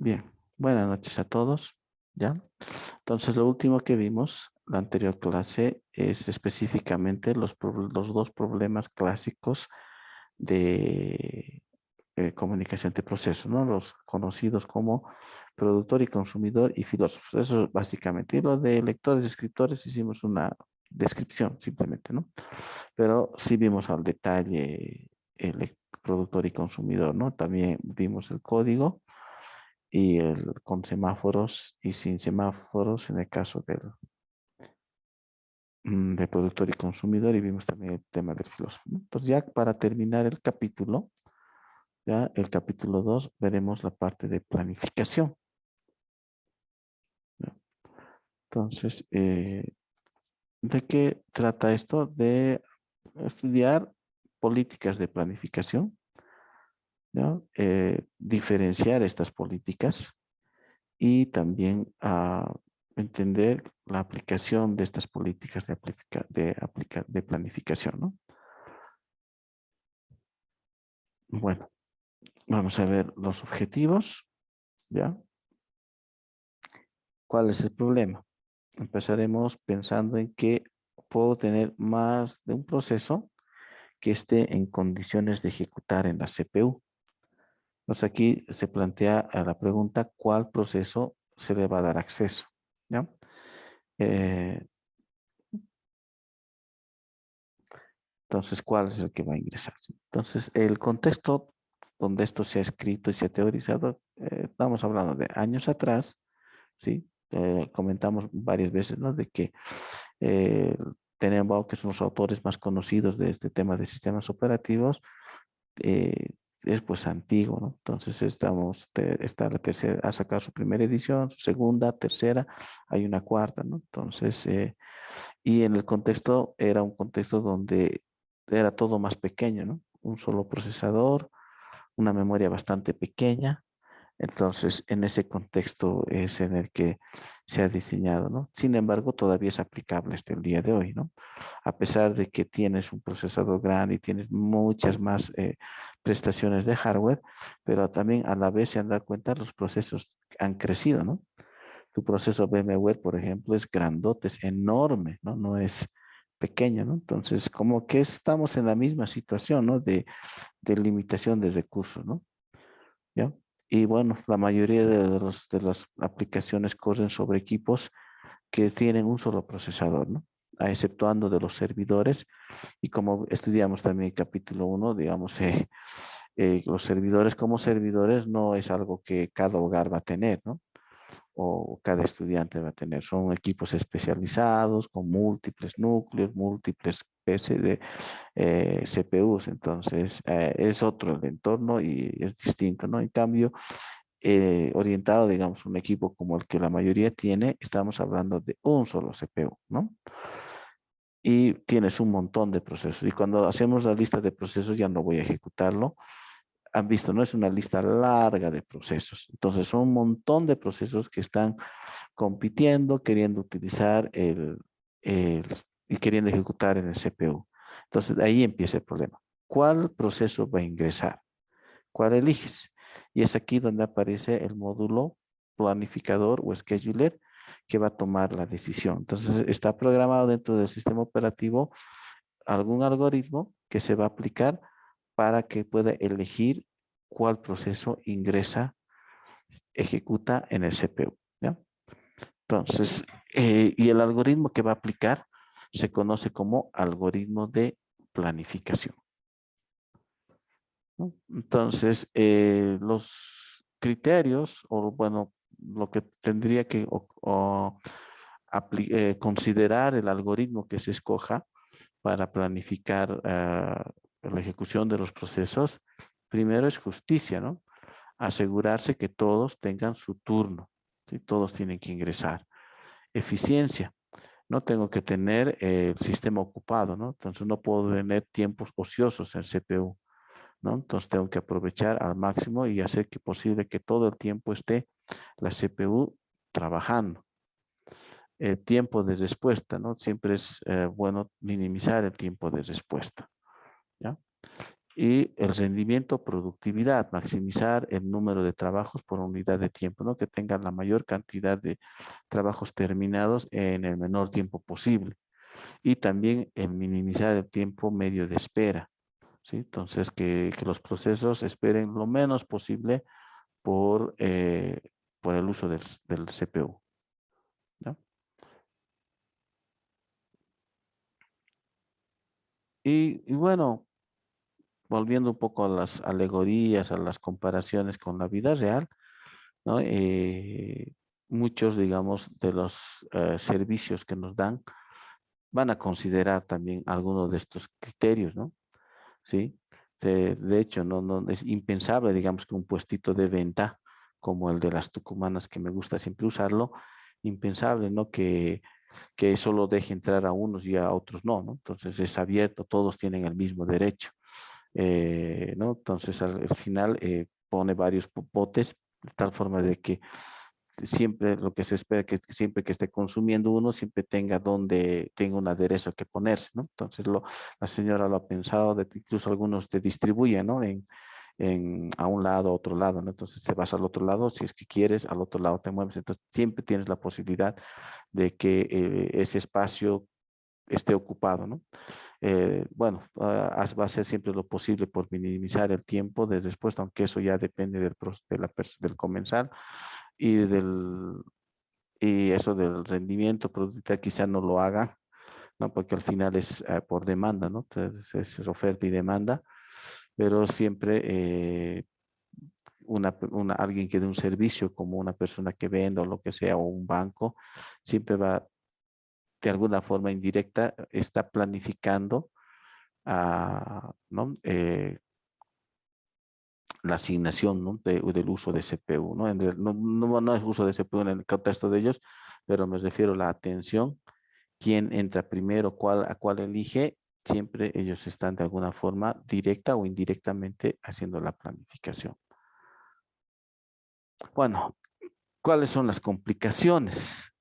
Bien, buenas noches a todos. ¿Ya? Entonces, lo último que vimos, la anterior clase, es específicamente los dos problemas clásicos de comunicación de procesos, ¿no? Los conocidos como productor y consumidor y filósofos. Eso básicamente. Y lo de lectores y escritores hicimos una descripción simplemente, ¿no? Pero sí vimos al detalle productor y consumidor, ¿no? También vimos el código y con semáforos y sin semáforos en el caso del productor y consumidor, y vimos también el tema del filósofo, ¿no? Entonces ya para terminar el capítulo, ya el capítulo 2 veremos la parte de planificación, ¿no? Entonces, ¿de qué trata esto? De estudiar políticas de planificación, ¿no? Diferenciar estas políticas y también entender la aplicación de estas políticas de planificación, ¿no? Bueno, vamos a ver los objetivos, ¿ya? ¿Cuál es el problema? Empezaremos pensando en que puedo tener más de un proceso que esté en condiciones de ejecutar en la CPU. Entonces aquí se plantea la pregunta, ¿cuál proceso se le va a dar acceso? ¿Ya? Eh, Entonces, ¿cuál es el que va a ingresar? Entonces, el contexto donde esto se ha escrito y se ha teorizado, estamos hablando de años atrás, ¿sí? Comentamos varias veces, ¿no? De que eh, Tenenbaum, que son los autores más conocidos de este tema de sistemas operativos, eh, es pues antiguo, ¿no? Entonces está la tercera, ha sacado su primera edición, su segunda, tercera, hay una cuarta, ¿no? Entonces, y en el contexto era un contexto donde era todo más pequeño, ¿no? Un solo procesador, una memoria bastante pequeña. Entonces, en ese contexto es en el que se ha diseñado, ¿no? Sin embargo, todavía es aplicable hasta el día de hoy, ¿no? A pesar de que tienes un procesador grande y tienes muchas más prestaciones de hardware, pero también a la vez se han dado cuenta los procesos han crecido, ¿no? Tu proceso VMware, por ejemplo, es grandote, es enorme, ¿no? No es pequeño, ¿no? Entonces, como que estamos en la misma situación, ¿no? De limitación de recursos, ¿no? ¿Ya? Y bueno, la mayoría de las aplicaciones corren sobre equipos que tienen un solo procesador, ¿no? Exceptuando de los servidores. Y como estudiamos también el capítulo 1, digamos, los servidores como servidores no es algo que cada hogar va a tener, ¿no? O cada estudiante va a tener. Son equipos especializados con múltiples núcleos, múltiples CPUs, entonces es otro el entorno y es distinto, ¿no? En cambio, orientado, digamos, un equipo como el que la mayoría tiene, estamos hablando de un solo CPU, ¿no? Y tienes un montón de procesos. Y cuando hacemos la lista de procesos, ya no voy a ejecutarlo. Han visto, ¿no? Es una lista larga de procesos. Entonces, son un montón de procesos que están compitiendo, queriendo utilizar y queriendo ejecutar en el CPU. Entonces, de ahí empieza el problema. ¿Cuál proceso va a ingresar? ¿Cuál eliges? Y es aquí donde aparece el módulo planificador o scheduler que va a tomar la decisión. Entonces, está programado dentro del sistema operativo algún algoritmo que se va a aplicar para que pueda elegir cuál proceso ingresa, ejecuta en el CPU, ¿ya? Entonces, y el algoritmo que va a aplicar se conoce como algoritmo de planificación, ¿no? Entonces, los criterios, o bueno, lo que tendría que considerar el algoritmo que se escoja para planificar la ejecución de los procesos, primero es justicia, ¿no? Asegurarse que todos tengan su turno, ¿sí? Todos tienen que ingresar. Eficiencia. No tengo que tener el sistema ocupado, ¿no? Entonces no puedo tener tiempos ociosos en CPU, ¿no? Entonces tengo que aprovechar al máximo y hacer que posible que todo el tiempo esté la CPU trabajando. El tiempo de respuesta, ¿no? Siempre es bueno minimizar el tiempo de respuesta, ¿ya? Y el rendimiento, productividad, maximizar el número de trabajos por unidad de tiempo, ¿no? Que tengan la mayor cantidad de trabajos terminados en el menor tiempo posible. Y también minimizar el tiempo medio de espera, ¿sí? Entonces, que los procesos esperen lo menos posible por, eh, por el uso del CPU, ¿no? Y bueno, volviendo un poco a las alegorías, a las comparaciones con la vida real, ¿no? Muchos, digamos, de los servicios que nos dan van a considerar también algunos de estos criterios, ¿no? ¿Sí? De hecho, no, es impensable, digamos, que un puestito de venta como el de las tucumanas, que me gusta siempre usarlo, impensable, ¿no? Que eso lo deje entrar a unos y a otros no, ¿no? Entonces es abierto, todos tienen el mismo derecho, ¿no? Entonces al final pone varios popotes de tal forma de que siempre lo que se espera que siempre que esté consumiendo uno, siempre tenga donde tenga un aderezo que ponerse, ¿no? Entonces la señora lo ha pensado, incluso algunos te distribuyen, ¿no? A un lado, a otro lado, ¿no? Entonces te vas al otro lado, si es que quieres, al otro lado te mueves. Entonces siempre tienes la posibilidad de que ese espacio esté ocupado, ¿no? Bueno, va a ser siempre lo posible por minimizar el tiempo de respuesta, aunque eso ya depende del comensal y y eso del rendimiento productividad quizá no lo haga, ¿no? Porque al final es por demanda, ¿no? Entonces es oferta y demanda, pero siempre alguien que dé un servicio como una persona que venda o lo que sea, o un banco, siempre va de alguna forma indirecta, está planificando ¿no? La asignación, ¿no? Del uso de CPU, ¿no? No es uso de CPU en el contexto de ellos, pero me refiero a la atención, quién entra primero, a cuál elige, siempre ellos están de alguna forma directa o indirectamente haciendo la planificación. Bueno, ¿cuáles son las complicaciones?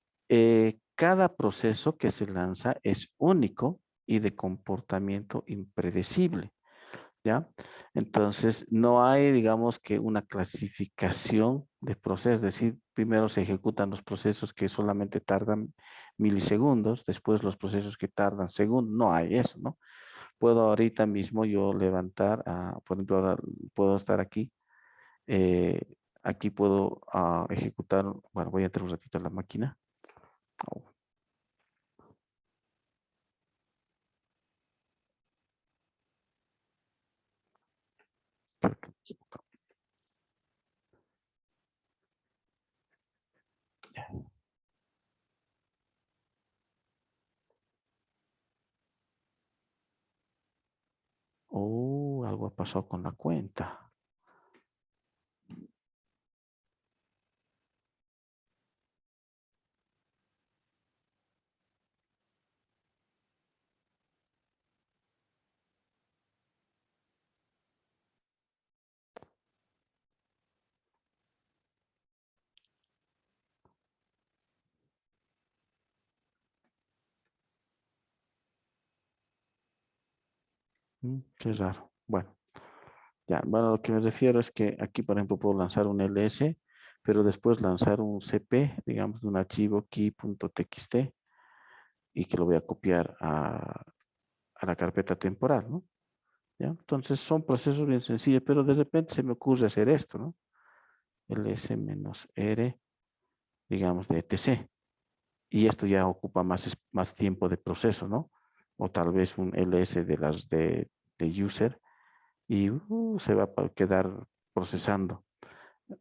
Cada proceso que se lanza es único y de comportamiento impredecible. ¿Ya? Entonces, no hay, digamos, que una clasificación de procesos, es decir, primero se ejecutan los procesos que solamente tardan milisegundos, después los procesos que tardan segundos, no hay eso, ¿no? Puedo ahorita mismo yo levantar, por ejemplo, ahora puedo estar aquí, eh, aquí puedo ejecutar, bueno, voy a entrar un ratito a la máquina. Oh, creo que- Oh, algo ha pasado con la cuenta. Qué raro. Bueno. Ya, bueno, lo que me refiero es que aquí, por ejemplo, puedo lanzar un ls, pero después lanzar un cp, digamos, de un archivo key.txt y que lo voy a copiar a la carpeta temporal, ¿no? ¿Ya? Entonces son procesos bien sencillos, pero de repente se me ocurre hacer esto, ¿no? ls-r, digamos, de etc. Y esto ya ocupa más tiempo de proceso, ¿no? O tal vez un ls de user y se va a quedar procesando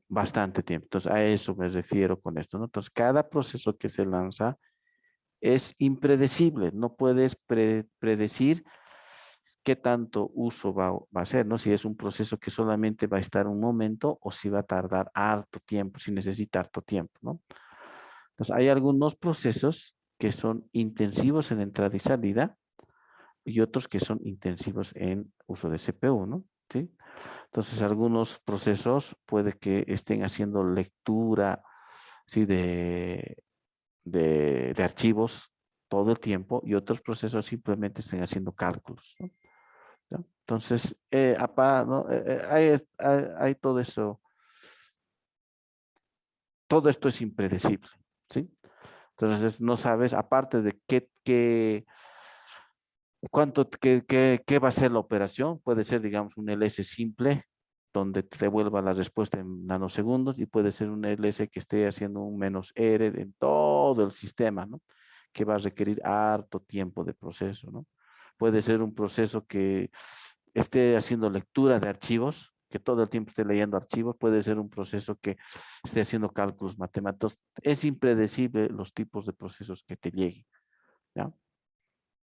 bastante tiempo. Entonces, a eso me refiero con esto, ¿no? Entonces, cada proceso que se lanza es impredecible, no puedes predecir qué tanto uso va a ser, ¿no? Si es un proceso que solamente va a estar un momento o si va a tardar harto tiempo, si necesita harto tiempo, ¿no? Entonces, hay algunos procesos que son intensivos en entrada y salida y otros que son intensivos en uso de CPU, ¿no? ¿Sí? Entonces, algunos procesos puede que estén haciendo lectura, ¿sí? De archivos todo el tiempo y otros procesos simplemente estén haciendo cálculos, ¿no? ¿no? Entonces, ¿no? Hay todo eso, todo esto es impredecible, ¿sí? Entonces, no sabes, aparte de qué va a ser la operación, puede ser, digamos, un LS simple, donde te devuelva la respuesta en nanosegundos, y puede ser un LS que esté haciendo un menos R en todo el sistema, ¿no? Que va a requerir harto tiempo de proceso, ¿no? Puede ser un proceso que esté haciendo lectura de archivos, que todo el tiempo esté leyendo archivos, puede ser un proceso que esté haciendo cálculos matemáticos. Es impredecible los tipos de procesos que te lleguen, ¿ya?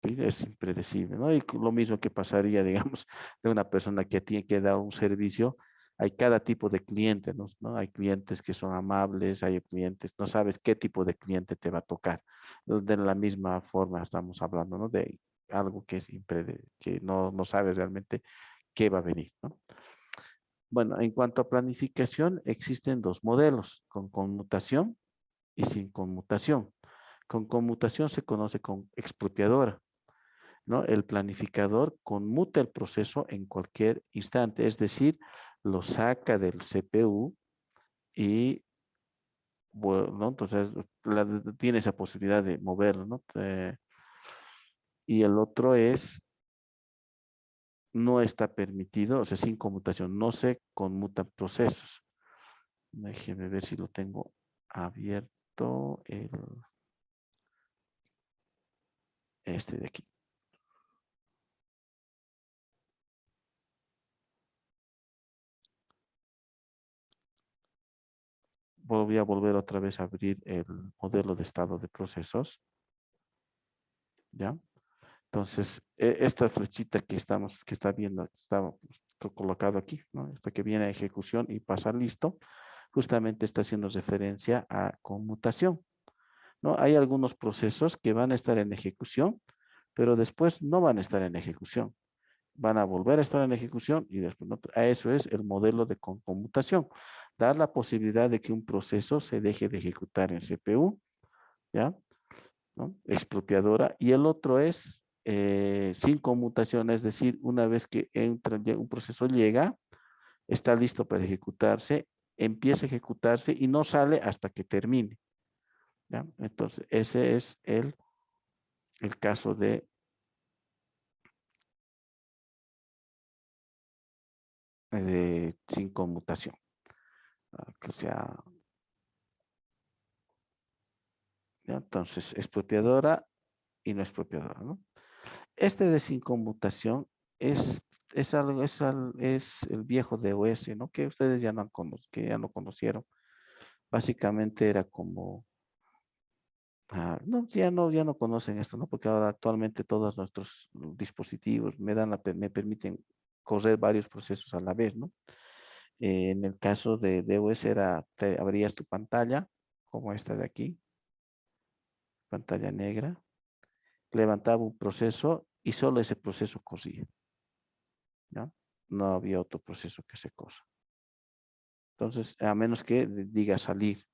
Sí, es impredecible, ¿no? Y lo mismo que pasaría, digamos, de una persona que tiene que dar un servicio. Hay cada tipo de cliente, ¿no? Hay clientes que son amables, hay clientes, no sabes qué tipo de cliente te va a tocar. De la misma forma estamos hablando, ¿no? De algo que es que no sabes realmente qué va a venir, ¿no? Bueno, en cuanto a planificación, existen dos modelos, con conmutación y sin conmutación. Con conmutación se conoce con expropiadora, ¿no? El planificador conmuta el proceso en cualquier instante, es decir, lo saca del CPU y, bueno, ¿no? Entonces tiene esa posibilidad de moverlo, ¿no? Y el otro es, no está permitido, o sea, sin conmutación, no se conmutan procesos. Déjeme ver si lo tengo abierto, este de aquí. Voy a volver otra vez a abrir el modelo de estado de procesos, ¿ya? Entonces, esta flechita que está viendo, está colocado aquí, ¿no? Esta que viene a ejecución y pasa listo, justamente está haciendo referencia a conmutación, ¿no? Hay algunos procesos que van a estar en ejecución, pero después no van a estar en ejecución. Van a volver a estar en ejecución y después no. A eso es el modelo de conmutación. Dar la posibilidad de que un proceso se deje de ejecutar en CPU, ¿ya? ¿No? Expropiadora, y el otro es sin conmutación, es decir, una vez que un proceso llega, está listo para ejecutarse, empieza a ejecutarse y no sale hasta que termine, ¿ya? Entonces, ese es el caso de sin conmutación. O sea, ¿ya? Entonces, expropiadora y no expropiadora, ¿no? Este de sin conmutación es, es el viejo DOS, ¿no? Que ustedes ya que ya no conocieron. Básicamente era como, no, ya no conocen esto, ¿no? Porque ahora actualmente todos nuestros dispositivos me permiten correr varios procesos a la vez, ¿no? En el caso de DOS te abrías tu pantalla, como esta de aquí, pantalla negra, levantaba un proceso y solo ese proceso corría, ¿no? No había otro proceso que se cosa. Entonces, a menos que diga salir.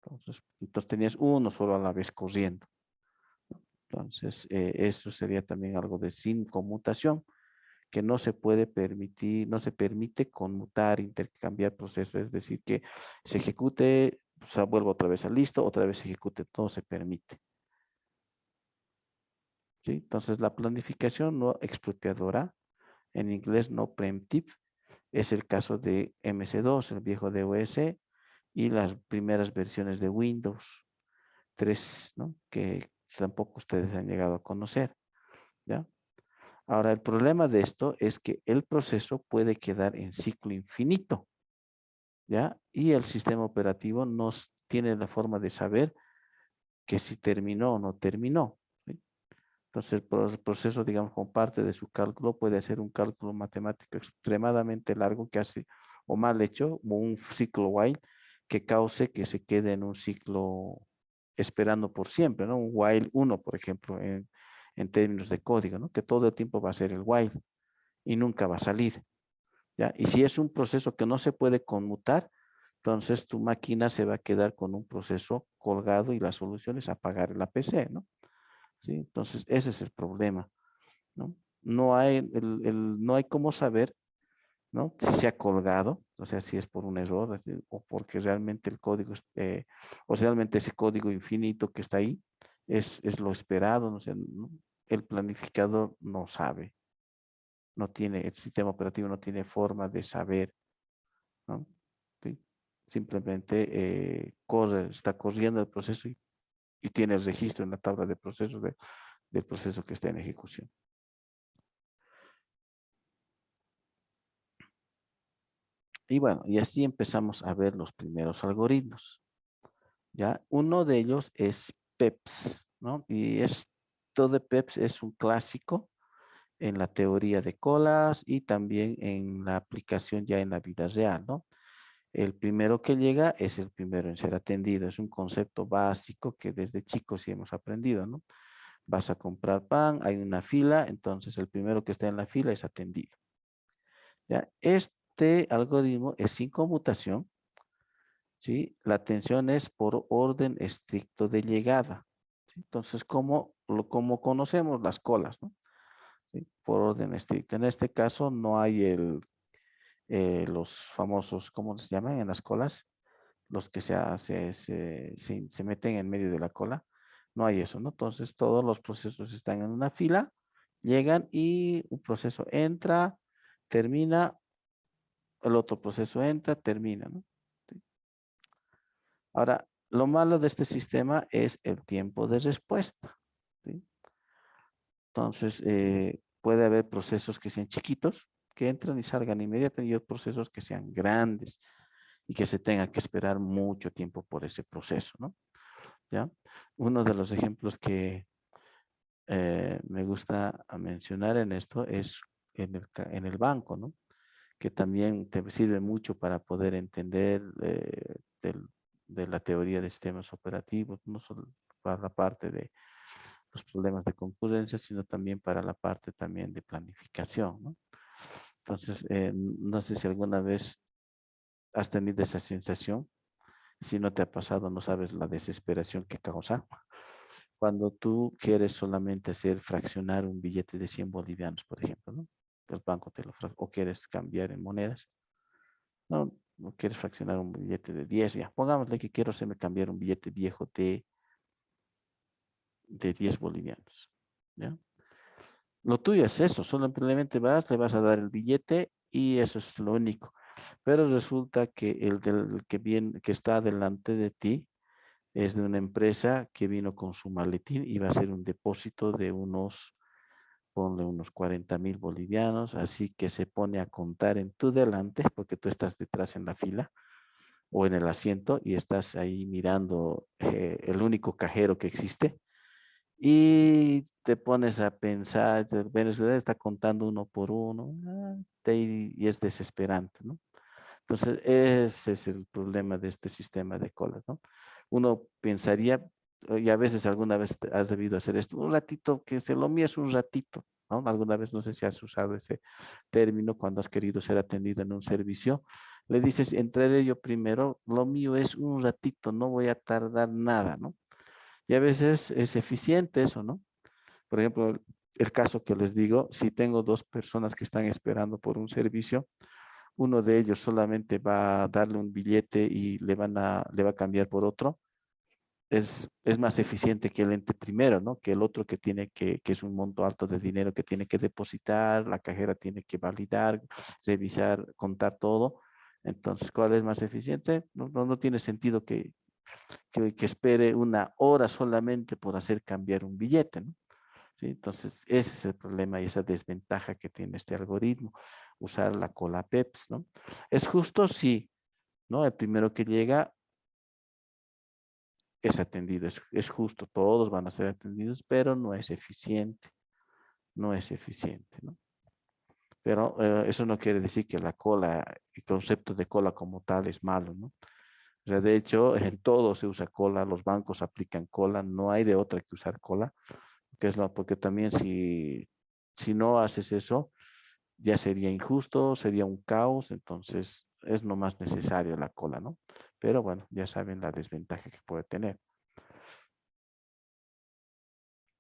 Entonces tenías uno solo a la vez corriendo. Entonces, eso sería también algo de sin conmutación, que no se puede permitir, no se permite conmutar, intercambiar procesos, es decir, que se ejecute, o sea, vuelva otra vez a listo, otra vez se ejecute, todo se permite. ¿Sí? Entonces, la planificación no expropiadora, en inglés no preemptive, es el caso de MC2, el viejo DOS, y las primeras versiones de Windows 3, ¿no? Que tampoco ustedes han llegado a conocer, ¿ya? Ahora, el problema de esto es que el proceso puede quedar en ciclo infinito, ¿ya? Y el sistema operativo no tiene la forma de saber que si terminó o no terminó, ¿sí? Entonces, el proceso, digamos, como parte de su cálculo, puede hacer un cálculo matemático extremadamente largo que hace, o mal hecho, como un ciclo while, que cause que se quede en un ciclo esperando por siempre, ¿no? Un while uno, por ejemplo, en términos de código, ¿no? Que todo el tiempo va a ser el while y nunca va a salir, ¿ya? Y si es un proceso que no se puede conmutar, entonces tu máquina se va a quedar con un proceso colgado y la solución es apagar la PC, ¿no? ¿Sí? Entonces, ese es el problema, ¿no? no hay cómo saber, ¿no? Si se ha colgado, o sea, si es por un error o porque realmente el código, o realmente ese código infinito que está ahí es lo esperado, no sé, el planificador no sabe, no tiene, el sistema operativo no tiene forma de saber, ¿no? ¿Sí? Simplemente está corriendo el proceso y tiene el registro en la tabla de procesos del proceso que está en ejecución. Y bueno, y así empezamos a ver los primeros algoritmos. ¿Ya? Uno de ellos es PEPS, ¿no? Y esto de PEPS es un clásico en la teoría de colas y también en la aplicación ya en la vida real, ¿no? El primero que llega es el primero en ser atendido. Es un concepto básico que desde chicos sí hemos aprendido, ¿no? Vas a comprar pan, hay una fila, entonces el primero que está en la fila es atendido. ¿Ya? Este algoritmo es sin conmutación, ¿sí? La atención es por orden estricto de llegada, ¿sí? Entonces, como conocemos las colas, ¿no? ¿Sí? Por orden estricto. En este caso no hay los famosos, ¿cómo se llaman en las colas? Los que se meten en medio de la cola. No hay eso, ¿no? Entonces, todos los procesos están en una fila, llegan y un proceso entra, termina, el otro proceso entra, termina, ¿no? ¿Sí? Ahora, lo malo de este sistema es el tiempo de respuesta, ¿sí? Entonces, puede haber procesos que sean chiquitos, que entran y salgan inmediatamente, y hay procesos que sean grandes y que se tenga que esperar mucho tiempo por ese proceso, ¿no? ¿Ya? Uno de los ejemplos que me gusta mencionar en esto es en el banco, ¿no? Que también te sirve mucho para poder entender de la teoría de sistemas operativos, no solo para la parte de los problemas de concurrencia, sino también para la parte también de planificación, ¿no? Entonces, no sé si alguna vez has tenido esa sensación. Si no te ha pasado, no sabes la desesperación que causa. Cuando tú quieres solamente hacer fraccionar un billete de 100 bolivianos, por ejemplo, ¿no? El banco te lo o quieres cambiar en monedas. No, no quieres fraccionar un billete de 10, ya. Pongámosle que quiero hacerme cambiar un billete viejo de 10 bolivianos. ¿Ya? Lo tuyo es eso, simplemente vas, le vas a dar el billete y eso es lo único. Pero resulta que que está delante de ti es de una empresa que vino con su maletín y va a hacer un depósito de ponle unos 40,000 bolivianos, así que se pone a contar en tu delante, porque tú estás detrás en la fila o en el asiento y estás ahí mirando el único cajero que existe y te pones a pensar, Venezuela está contando uno por uno, y es desesperante, ¿no? Entonces, ese es el problema de este sistema de colas, ¿no? Uno pensaría, y a veces alguna vez has debido hacer esto, un ratito, que se lo mío es un ratito, ¿no? Alguna vez no sé si has usado ese término cuando has querido ser atendido en un servicio. Le dices, entraré yo primero, lo mío es un ratito, no voy a tardar nada, ¿no? Y a veces es eficiente eso, ¿no? Por ejemplo, el caso que les digo, si tengo dos personas que están esperando por un servicio, uno de ellos solamente va a darle un billete y le va a cambiar por otro, es más eficiente que el ente primero, ¿no? Que el otro que es un monto alto de dinero que tiene que depositar, la cajera tiene que validar, revisar, contar todo. Entonces, ¿cuál es más eficiente? No tiene sentido que espere una hora solamente por hacer cambiar un billete, ¿no? ¿Sí? Entonces, ese es el problema y esa desventaja que tiene este algoritmo, usar la cola PEPS, ¿no? ¿Es justo? Sí, ¿no? El primero que llega es atendido, es justo, todos van a ser atendidos, pero no es eficiente, no es eficiente, ¿no? Pero eso no quiere decir que la cola, el concepto de cola como tal es malo, ¿no? O sea, de hecho, en todo se usa cola, los bancos aplican cola, no hay de otra que usar cola, porque también si no haces eso, ya sería injusto, sería un caos, entonces es no más necesario la cola, ¿no? Pero bueno, ya saben la desventaja que puede tener.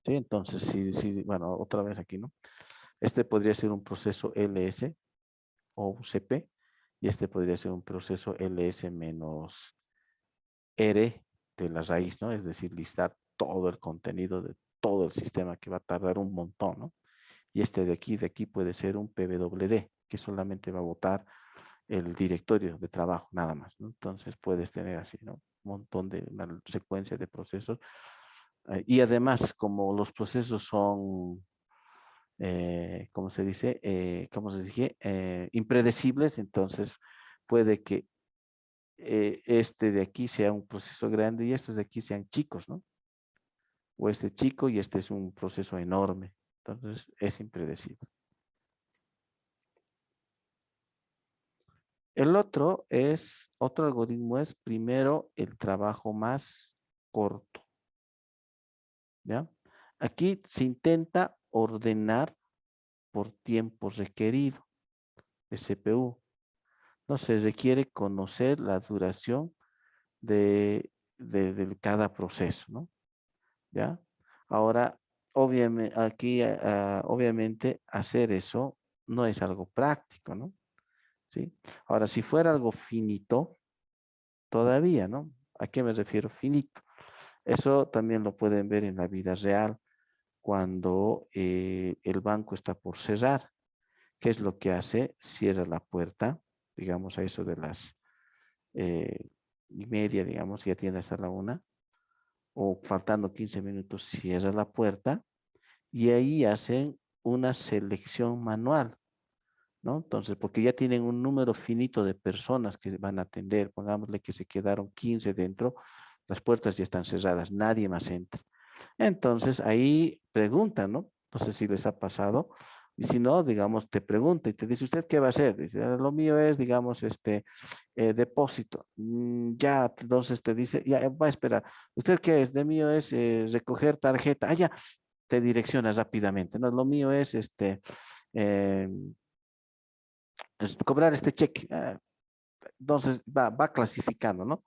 Sí, entonces sí, sí, bueno, otra vez aquí, ¿no? Este podría ser un proceso ls o cp y este podría ser un proceso ls menos r de la raíz, ¿no? Es decir, listar todo el contenido de todo el sistema que va a tardar un montón, ¿no? Y este de aquí puede ser un pwd, que solamente va a botar el directorio de trabajo, nada más, ¿no? Entonces puedes tener así, ¿no? Un montón de una secuencia de procesos. Y además, como los procesos son, ¿cómo se dice? ¿Cómo se dije? Impredecibles, entonces puede que este de aquí sea un proceso grande y estos de aquí sean chicos, ¿no? O este chico y este es un proceso enorme. Entonces es impredecible. El otro algoritmo es primero el trabajo más corto, ¿ya? Aquí se intenta ordenar por tiempo requerido de CPU. No se requiere conocer la duración de cada proceso, ¿no? ¿Ya? Ahora, obviamente, aquí, obviamente, hacer eso no es algo práctico, ¿no? ¿Sí? Ahora, si fuera algo finito, todavía, ¿no? ¿A qué me refiero finito? Eso también lo pueden ver en la vida real cuando el banco está por cerrar. ¿Qué es lo que hace? Cierra la puerta, digamos a eso de las y media, digamos, ya tiene hasta la una, o faltando 15 minutos, cierra la puerta y ahí hacen una selección manual, ¿no? Entonces, porque ya tienen un número finito de personas que van a atender, pongámosle que se quedaron 15 dentro, las puertas ya están cerradas, nadie más entra. Entonces, ahí preguntan, ¿no? No sé si les ha pasado. Y si no, digamos, te pregunta y te dice, ¿usted qué va a hacer? Dice, lo mío es, digamos, depósito. Ya, entonces te dice, ya, va a esperar. ¿Usted qué es? De mío es recoger tarjeta. Ah, ya, te direcciona rápidamente. No, lo mío es, eh, cobrar este cheque. Entonces, va clasificando, ¿no?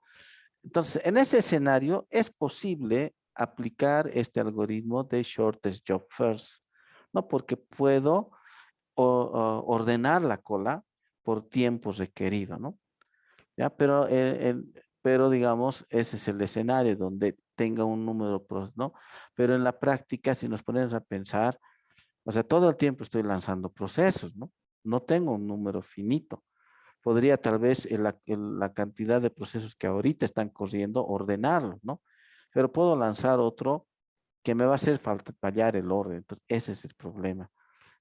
Entonces, en ese escenario es posible aplicar este algoritmo de shortest job first, ¿no? Porque puedo ordenar la cola por tiempo requerido, ¿no? ¿Ya? Pero digamos, ese es el escenario donde tenga un número, ¿no? Pero en la práctica, si nos ponemos a pensar, o sea, todo el tiempo estoy lanzando procesos, ¿no? No tengo un número finito. Podría tal vez la cantidad de procesos que ahorita están corriendo ordenarlos, ¿no? Pero puedo lanzar otro que me va a hacer falta fallar el orden. Entonces, ese es el problema.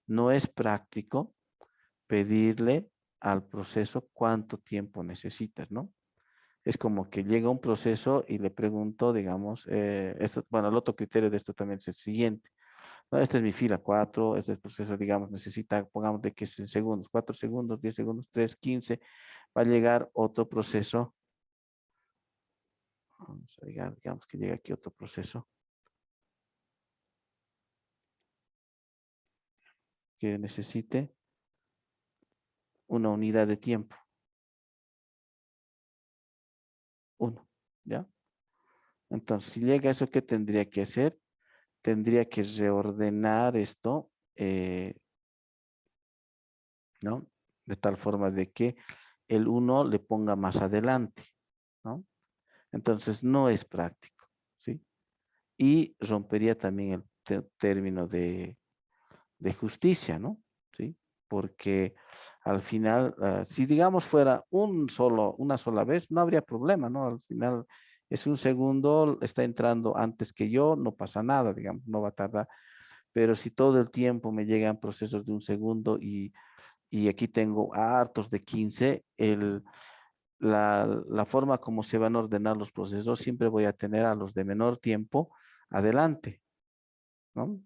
No es práctico pedirle al proceso cuánto tiempo necesitas, ¿no? Es como que llega un proceso y le pregunto, digamos, bueno, el otro criterio de esto también es el siguiente. ¿No? Esta es mi fila 4, este proceso, digamos, necesita, pongamos de que es en segundos, 4 segundos, 10 segundos, 3, 15. Va a llegar otro proceso. Vamos a llegar, digamos que llega aquí otro proceso que necesite una unidad de tiempo. Uno, ¿ya? Entonces, si llega eso, ¿qué tendría que hacer? Tendría que reordenar esto, ¿no? De tal forma de que el uno le ponga más adelante, ¿no? Entonces, no es práctico, ¿sí? Y rompería también el término de justicia, ¿no? ¿Sí? Porque al final, si digamos fuera una sola vez, no habría problema, ¿no? Al final es un segundo, está entrando antes que yo, no pasa nada, digamos, no va a tardar. Pero si todo el tiempo me llegan procesos de un segundo y aquí tengo hartos de 15, la forma como se van a ordenar los procesos, siempre voy a tener a los de menor tiempo adelante, ¿no?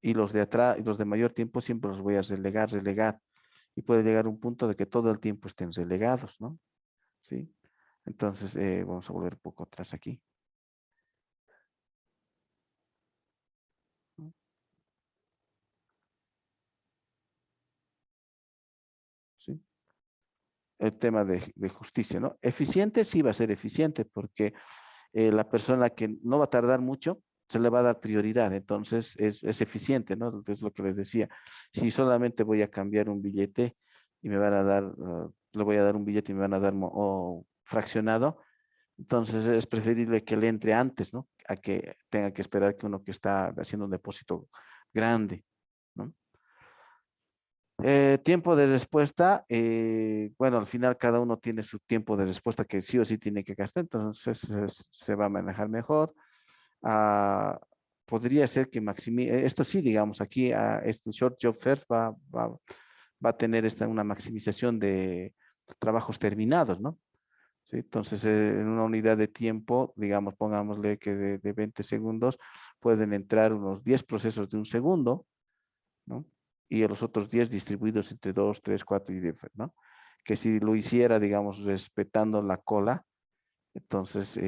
Y los de atrás, y los de mayor tiempo siempre los voy a relegar. Y puede llegar un punto de que todo el tiempo estén relegados, ¿no? ¿Sí? Entonces, vamos a volver un poco atrás aquí, ¿no? ¿Sí? El tema de justicia, ¿no? Eficiente sí va a ser eficiente porque la persona que no va a tardar mucho, se le va a dar prioridad, entonces es eficiente, ¿no? Es lo que les decía. Si solamente voy a cambiar un billete y me van a dar, le voy a dar un billete y me van a dar fraccionado, entonces es preferible que le entre antes, ¿no? A que tenga que esperar que uno que está haciendo un depósito grande, ¿no? Tiempo de respuesta, bueno, al final cada uno tiene su tiempo de respuesta que sí o sí tiene que gastar, entonces se va a manejar mejor. Ah, podría ser que maximice, esto sí, digamos, aquí este Short Job First va a tener una maximización de trabajos terminados, ¿no? ¿Sí? Entonces, en una unidad de tiempo, digamos, pongámosle que de 20 segundos, pueden entrar unos 10 procesos de un segundo, ¿no? Y a los otros 10 distribuidos entre 2, 3, 4 y 10, ¿no? Que si lo hiciera, digamos, respetando la cola, entonces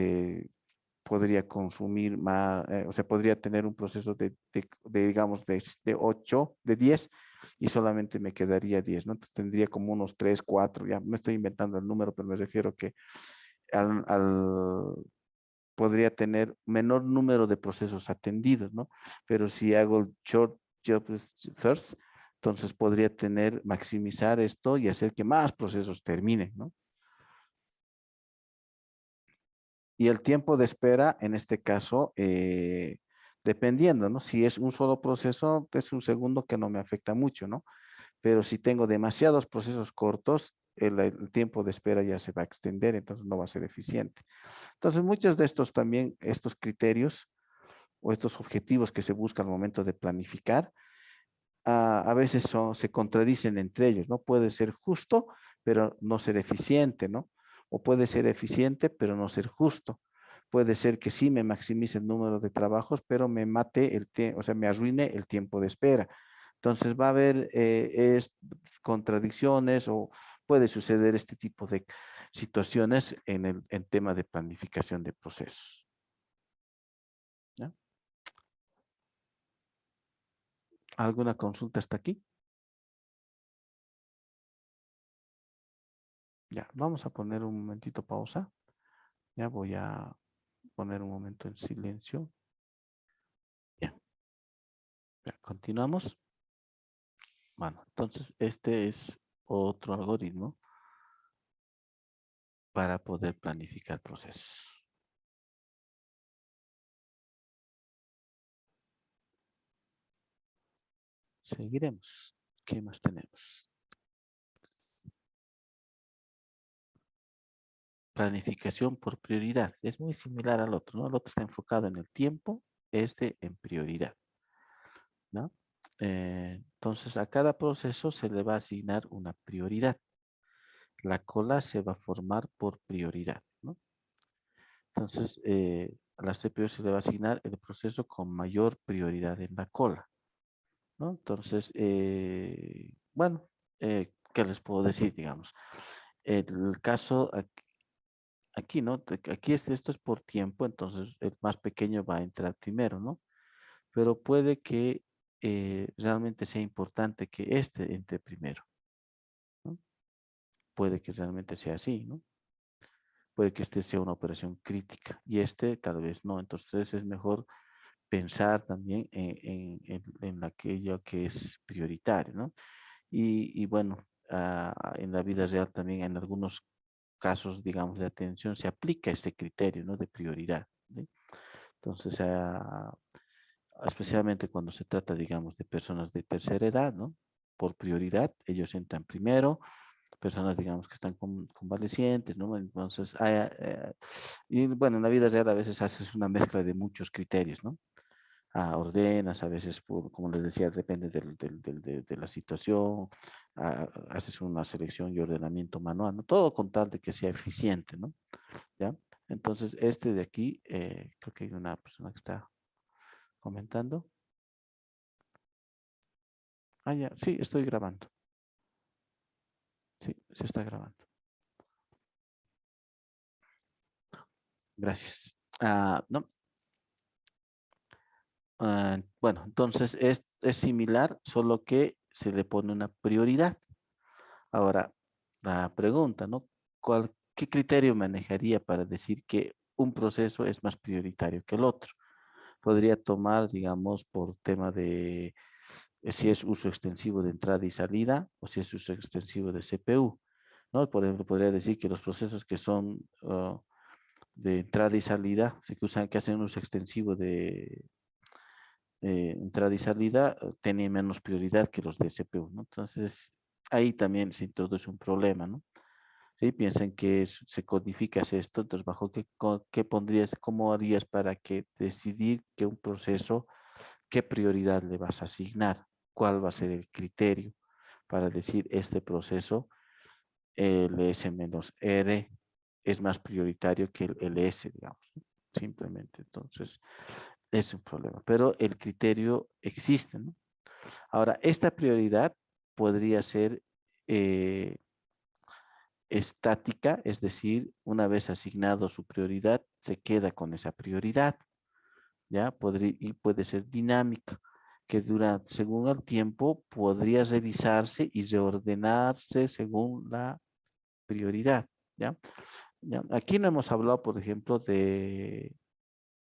podría consumir más, o sea, podría tener un proceso digamos, de 8, de 10, y solamente me quedaría 10, ¿no? Entonces tendría como unos 3, 4, ya me estoy inventando el número, pero me refiero que podría tener menor número de procesos atendidos, ¿no? Pero si hago el short job first, entonces podría maximizar esto y hacer que más procesos terminen, ¿no? Y el tiempo de espera, en este caso, dependiendo, ¿no? Si es un solo proceso, es un segundo que no me afecta mucho, ¿no? Pero si tengo demasiados procesos cortos, el tiempo de espera ya se va a extender, entonces no va a ser eficiente. Entonces, muchos de estos también, estos criterios o estos objetivos que se buscan al momento de planificar, a veces se contradicen entre ellos, ¿no? Puede ser justo, pero no ser eficiente, ¿no? O puede ser eficiente, pero no ser justo. Puede ser que sí me maximice el número de trabajos, pero me mate o sea, me arruine el tiempo de espera. Entonces va a haber contradicciones o puede suceder este tipo de situaciones en el tema de planificación de procesos. ¿Ya? ¿Alguna consulta hasta aquí? Ya, vamos a poner un momentito pausa. Ya voy a poner un momento en silencio. Ya, ya, continuamos. Bueno, entonces este es otro algoritmo para poder planificar procesos. Seguiremos. ¿Qué más tenemos? Planificación por prioridad. Es muy similar al otro, ¿no? El otro está enfocado en el tiempo, este en prioridad, ¿no? Entonces, a cada proceso se le va a asignar una prioridad. La cola se va a formar por prioridad, ¿no? Entonces, a la CPU se le va a asignar el proceso con mayor prioridad en la cola, ¿no? Entonces, bueno, ¿qué les puedo decir, digamos? El caso aquí, ¿no? Aquí esto es por tiempo, entonces el más pequeño va a entrar primero, ¿no? Pero puede que realmente sea importante que este entre primero, ¿no? Puede que realmente sea así, ¿no? Puede que este sea una operación crítica y este tal vez no. Entonces es mejor pensar también en aquello que es prioritario, ¿no? Y bueno, en la vida real también en algunos casos, digamos, de atención se aplica este criterio, ¿no? De prioridad, ¿sí? Entonces, especialmente cuando se trata, digamos, de personas de tercera edad, ¿no? Por prioridad, ellos entran primero, personas, digamos, que están convalecientes, ¿no? Entonces, y bueno, en la vida real a veces haces una mezcla de muchos criterios, ¿no? Ordenas, a veces, como les decía, depende de la situación, haces una selección y ordenamiento manual, ¿no? Todo con tal de que sea eficiente, ¿no? ¿Ya? Entonces, este de aquí, creo que hay una persona que está comentando. Ya, sí, estoy grabando. Sí, se está grabando. Gracias. No, bueno, entonces es similar, solo que se le pone una prioridad. Ahora, la pregunta, ¿no? ¿Qué criterio manejaría para decir que un proceso es más prioritario que el otro? podría tomar, digamos, por tema de si es uso extensivo de entrada y salida o si es uso extensivo de CPU, ¿no? Por ejemplo, podría decir que los procesos que son de entrada y salida, que hacen uso extensivo de entrada y salida, tienen menos prioridad que los de CPU, ¿no? Entonces, ahí también se introduce un problema, ¿no? Sí, piensan que se codifica esto, entonces bajo qué pondrías, cómo harías para que decidir que un proceso, qué prioridad le vas a asignar, cuál va a ser el criterio para decir este proceso, el S-R es más prioritario que el LS, digamos, ¿no? Simplemente, entonces es un problema, pero el criterio existe, ¿no? Ahora, esta prioridad podría ser eh, estática, es decir, una vez asignado su prioridad, se queda con esa prioridad, ¿ya? Y puede ser dinámica, que según el tiempo, podría revisarse y reordenarse según la prioridad, ¿ya? ¿Ya? Aquí no hemos hablado, por ejemplo, de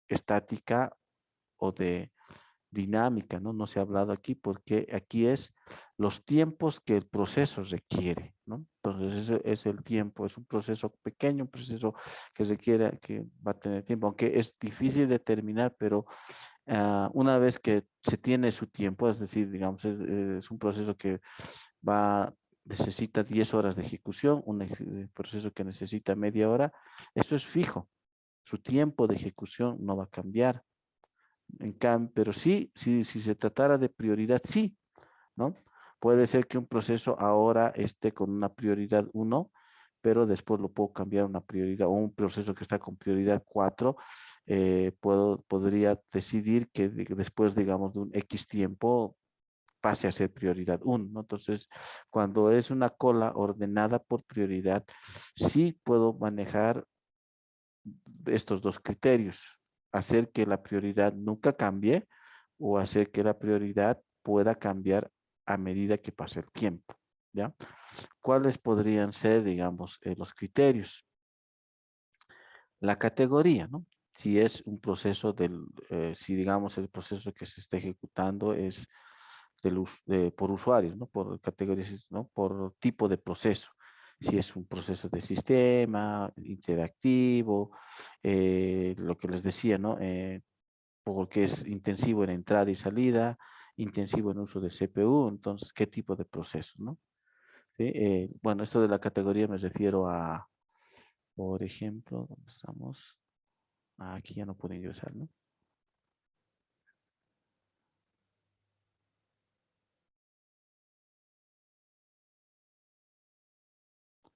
estática o de dinámica, ¿no? No se ha hablado aquí porque aquí es los tiempos que el proceso requiere, ¿no? Entonces, ese es el tiempo, es un proceso pequeño, un proceso que requiere, que va a tener tiempo, aunque es difícil determinar, pero una vez que se tiene su tiempo, es decir, digamos, es un proceso que va, necesita 10 horas de ejecución, un proceso que necesita media hora, eso es fijo, su tiempo de ejecución no va a cambiar. En cambio, pero sí, si se tratara de prioridad, sí, ¿no? Puede ser que un proceso ahora esté con una prioridad uno, pero después lo puedo cambiar a una prioridad, o un proceso que está con prioridad 4, podría decidir que después, digamos, de un X tiempo pase a ser prioridad uno, ¿no? Entonces, cuando es una cola ordenada por prioridad, sí puedo manejar estos dos criterios, hacer que la prioridad nunca cambie o hacer que la prioridad pueda cambiar a medida que pase el tiempo, ¿ya? ¿Cuáles podrían ser, digamos, los criterios? La categoría, ¿no? Si es un proceso si digamos el proceso que se está ejecutando es por usuarios, ¿no? Por categorías, ¿no? Por tipo de proceso. Si es un proceso de sistema, interactivo, lo que les decía, ¿no? Porque es intensivo en entrada y salida, intensivo en uso de CPU, entonces, ¿qué tipo de proceso, no? ¿Sí? Bueno, esto de la categoría me refiero a, por ejemplo, ¿dónde estamos? Aquí ya no puedo ingresar, ¿no?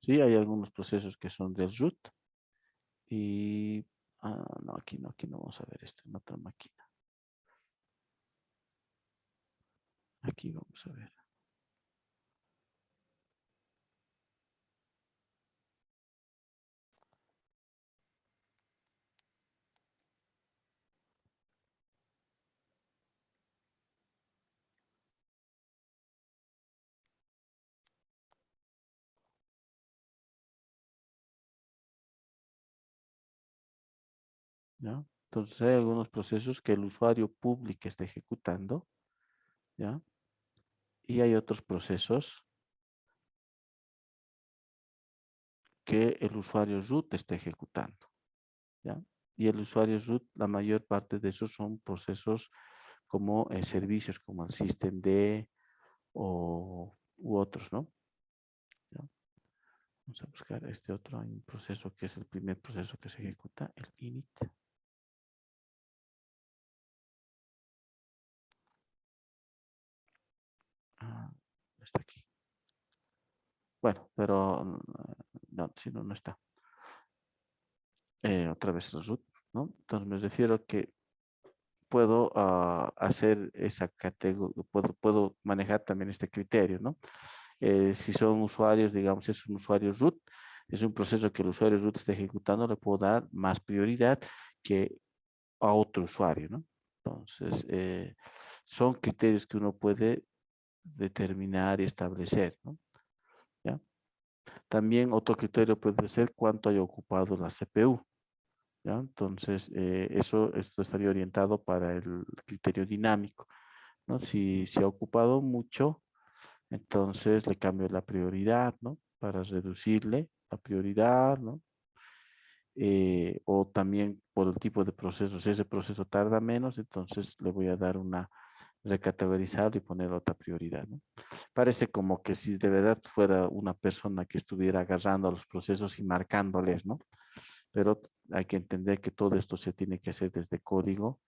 Sí, hay algunos procesos que son del root y, no, aquí no vamos a ver esto en otra máquina. Aquí vamos a ver. ¿Ya? Entonces hay algunos procesos que el usuario público está ejecutando, ¿ya? Y hay otros procesos que el usuario root está ejecutando, ¿ya? Y el usuario root, la mayor parte de esos son procesos como servicios como el systemd u otros, ¿no? ¿Ya? Vamos a buscar este otro, hay un proceso que es el primer proceso que se ejecuta, el init. Está aquí. Bueno, pero no, si no, no está. Otra vez el root, ¿no? Entonces me refiero a que puedo hacer esa categoría, puedo manejar también este criterio, ¿no? Si son usuarios, digamos, es un usuario root, es un proceso que el usuario root está ejecutando, le puedo dar más prioridad que a otro usuario, ¿no? Entonces, son criterios que uno puede determinar y establecer, ¿no? ¿Ya? También otro criterio puede ser cuánto haya ocupado la CPU, ¿ya? Entonces, esto estaría orientado para el criterio dinámico, ¿no? Si se ha ocupado mucho, entonces le cambio la prioridad, ¿no? Para reducirle la prioridad, ¿no? O también por el tipo de procesos. Si ese proceso tarda menos, entonces le voy a dar una recategorizar y poner otra prioridad, ¿no? Parece como que si de verdad fuera una persona que estuviera agarrando a los procesos y marcándoles, ¿no? Pero hay que entender que todo esto se tiene que hacer desde código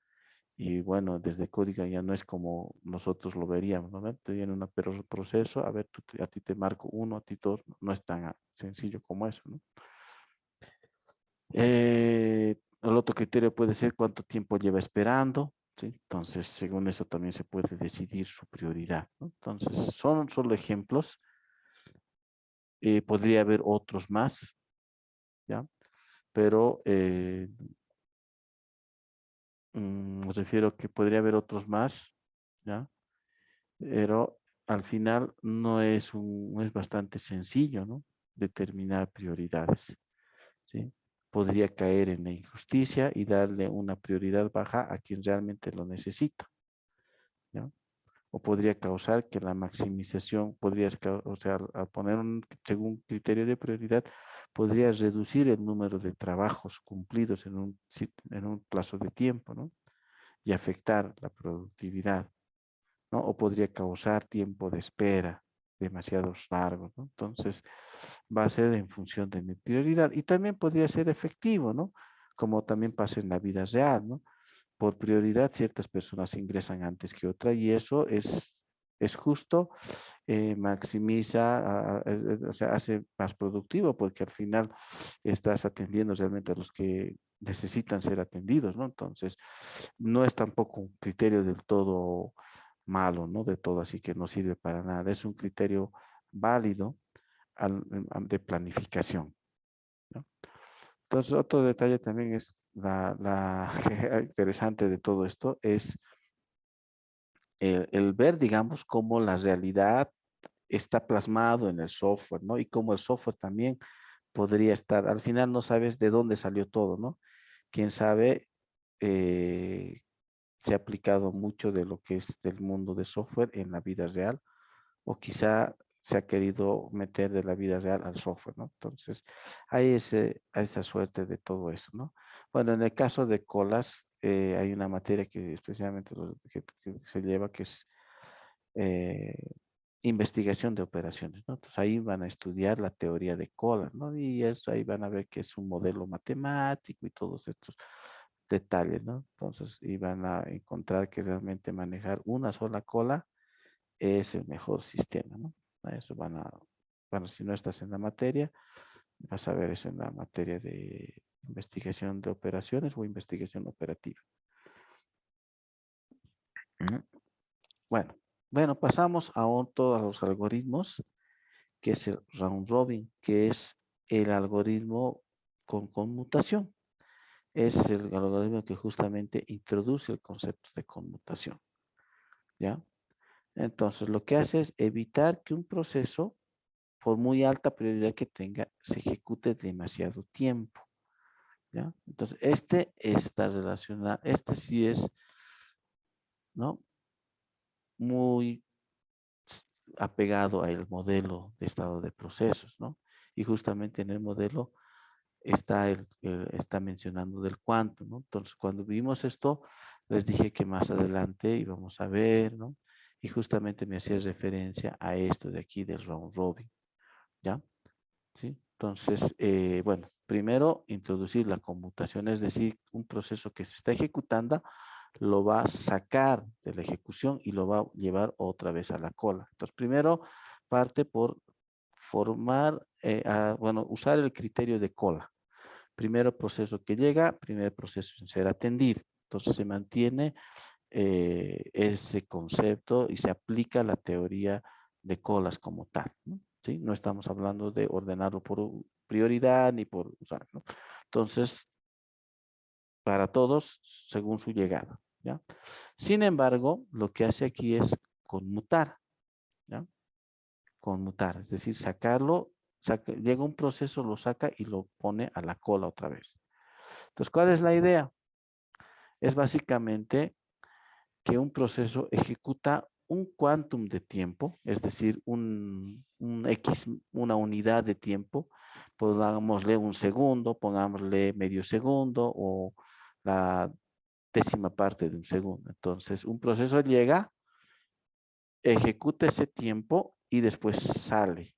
y bueno, desde código ya no es como nosotros lo veríamos, ¿no? Te viene un proceso, a ver, a ti te marco uno, a ti dos, no es tan sencillo como eso, ¿no? El otro criterio puede ser cuánto tiempo lleva esperando, ¿sí? Entonces, según eso también se puede decidir su prioridad, ¿no? Entonces, son solo ejemplos. Podría haber otros más, ¿ya? Pero me refiero que podría haber otros más, ¿ya? Pero al final no es bastante sencillo, ¿no? Determinar prioridades, ¿sí? Podría caer en la injusticia y darle una prioridad baja a quien realmente lo necesita, ¿ya? O podría causar que la maximización, o sea, al poner según criterio de prioridad, podría reducir el número de trabajos cumplidos en un plazo de tiempo, ¿no? Y afectar la productividad, ¿no? O podría causar tiempo de espera demasiados largos, ¿no? Entonces, va a ser en función de mi prioridad y también podría ser efectivo, ¿no? Como también pasa en la vida real, ¿no? Por prioridad ciertas personas ingresan antes que otras y eso es justo, maximiza, o sea, hace más productivo porque al final estás atendiendo realmente a los que necesitan ser atendidos, ¿no? Entonces, no es tampoco un criterio del todo malo, ¿no? De todo, así que no sirve para nada. Es un criterio válido de planificación, ¿no? Entonces, otro detalle también es interesante de todo esto es el ver, digamos, cómo la realidad está plasmado en el software, ¿no? Y cómo el software también podría estar, al final no sabes de dónde salió todo, ¿no? Quién sabe, eh, se ha aplicado mucho de lo que es del mundo de software en la vida real, o quizá se ha querido meter de la vida real al software, ¿no? Entonces, hay esa suerte de todo eso, ¿no? Bueno, en el caso de colas, hay una materia que especialmente que se lleva que es eh, investigación de operaciones, ¿no? Entonces ahí van a estudiar la teoría de colas, ¿no? Y eso ahí van a ver que es un modelo matemático y todos estos detalles, ¿no? Entonces, y van a encontrar que realmente manejar una sola cola es el mejor sistema, ¿no? A eso bueno, si no estás en la materia, vas a ver eso en la materia de investigación de operaciones o investigación operativa. Ujú. Bueno, bueno, pasamos a todos los algoritmos, que es el round robin, que es el algoritmo con conmutación. Es el algoritmo que justamente introduce el concepto de conmutación, ¿ya? Entonces, lo que hace es evitar que un proceso, por muy alta prioridad que tenga, se ejecute demasiado tiempo, ¿ya? Entonces, este está relacionado, este sí es, ¿no? Muy apegado al modelo de estado de procesos, ¿no? Y justamente en el modelo está mencionando del cuánto, ¿no? Entonces, cuando vimos esto, les dije que más adelante íbamos a ver, ¿no? Y justamente me hacía referencia a esto de aquí del round robin, ¿ya? ¿Sí? Entonces, bueno, primero introducir la conmutación, es decir, un proceso que se está ejecutando, lo va a sacar de la ejecución y lo va a llevar otra vez a la cola. Entonces, primero parte por formar, bueno, usar el criterio de cola. Primero proceso que llega, primer proceso en ser atendido. Entonces se mantiene ese concepto y se aplica la teoría de colas como tal, ¿no? ¿Sí? No estamos hablando de ordenarlo por prioridad ni por usar, ¿no? Entonces, para todos, según su llegada, ¿ya? Sin embargo, lo que hace aquí es conmutar, ¿ya? Conmutar, es decir, sacarlo, llega un proceso, lo saca y lo pone a la cola otra vez. Entonces, ¿cuál es la idea? Es básicamente que un proceso ejecuta un quantum de tiempo, es decir, un X, una unidad de tiempo, pongámosle un segundo, pongámosle medio segundo o la décima parte de un segundo. Entonces, un proceso llega, ejecuta ese tiempo y después sale.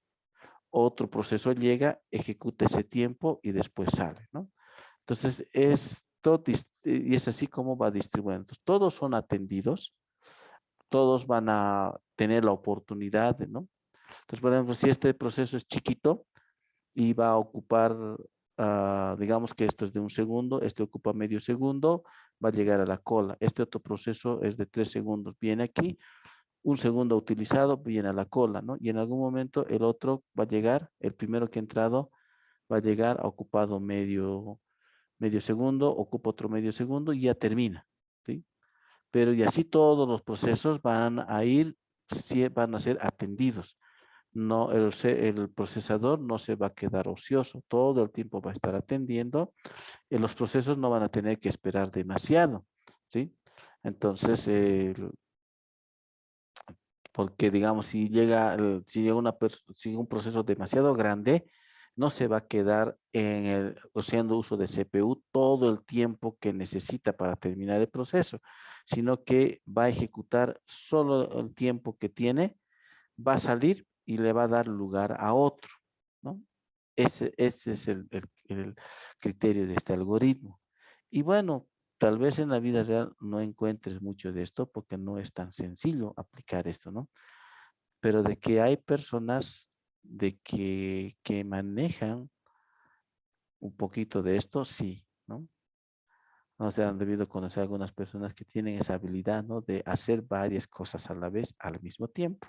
Otro proceso llega, ejecuta ese tiempo y después sale, ¿no? Entonces, y es así como va distribuyendo. Entonces, todos son atendidos, todos van a tener la oportunidad, ¿no? Entonces, por ejemplo, si este proceso es chiquito y va a ocupar, digamos que esto es de un segundo, este ocupa medio segundo, va a llegar a la cola. Este otro proceso es de 3 segundos, viene aquí, un segundo utilizado, viene a la cola, ¿no? Y en algún momento el otro va a llegar, el primero que ha entrado va a llegar, ha ocupado medio segundo, ocupa otro medio segundo y ya termina, ¿sí? Pero y así todos los procesos van a ir, van a ser atendidos. No, el procesador no se va a quedar ocioso, todo el tiempo va a estar atendiendo y los procesos no van a tener que esperar demasiado, ¿sí? Entonces, porque digamos, si llega un proceso demasiado grande, no se va a quedar haciendo uso de CPU todo el tiempo que necesita para terminar el proceso, sino que va a ejecutar solo el tiempo que tiene, va a salir y le va a dar lugar a otro, ¿no? Ese es el criterio de este algoritmo. Y bueno, tal vez en la vida real no encuentres mucho de esto porque no es tan sencillo aplicar esto, ¿no? Pero de que hay personas que manejan un poquito de esto, sí, ¿no? O sea, han debido conocer algunas personas que tienen esa habilidad, ¿no? De hacer varias cosas a la vez, al mismo tiempo.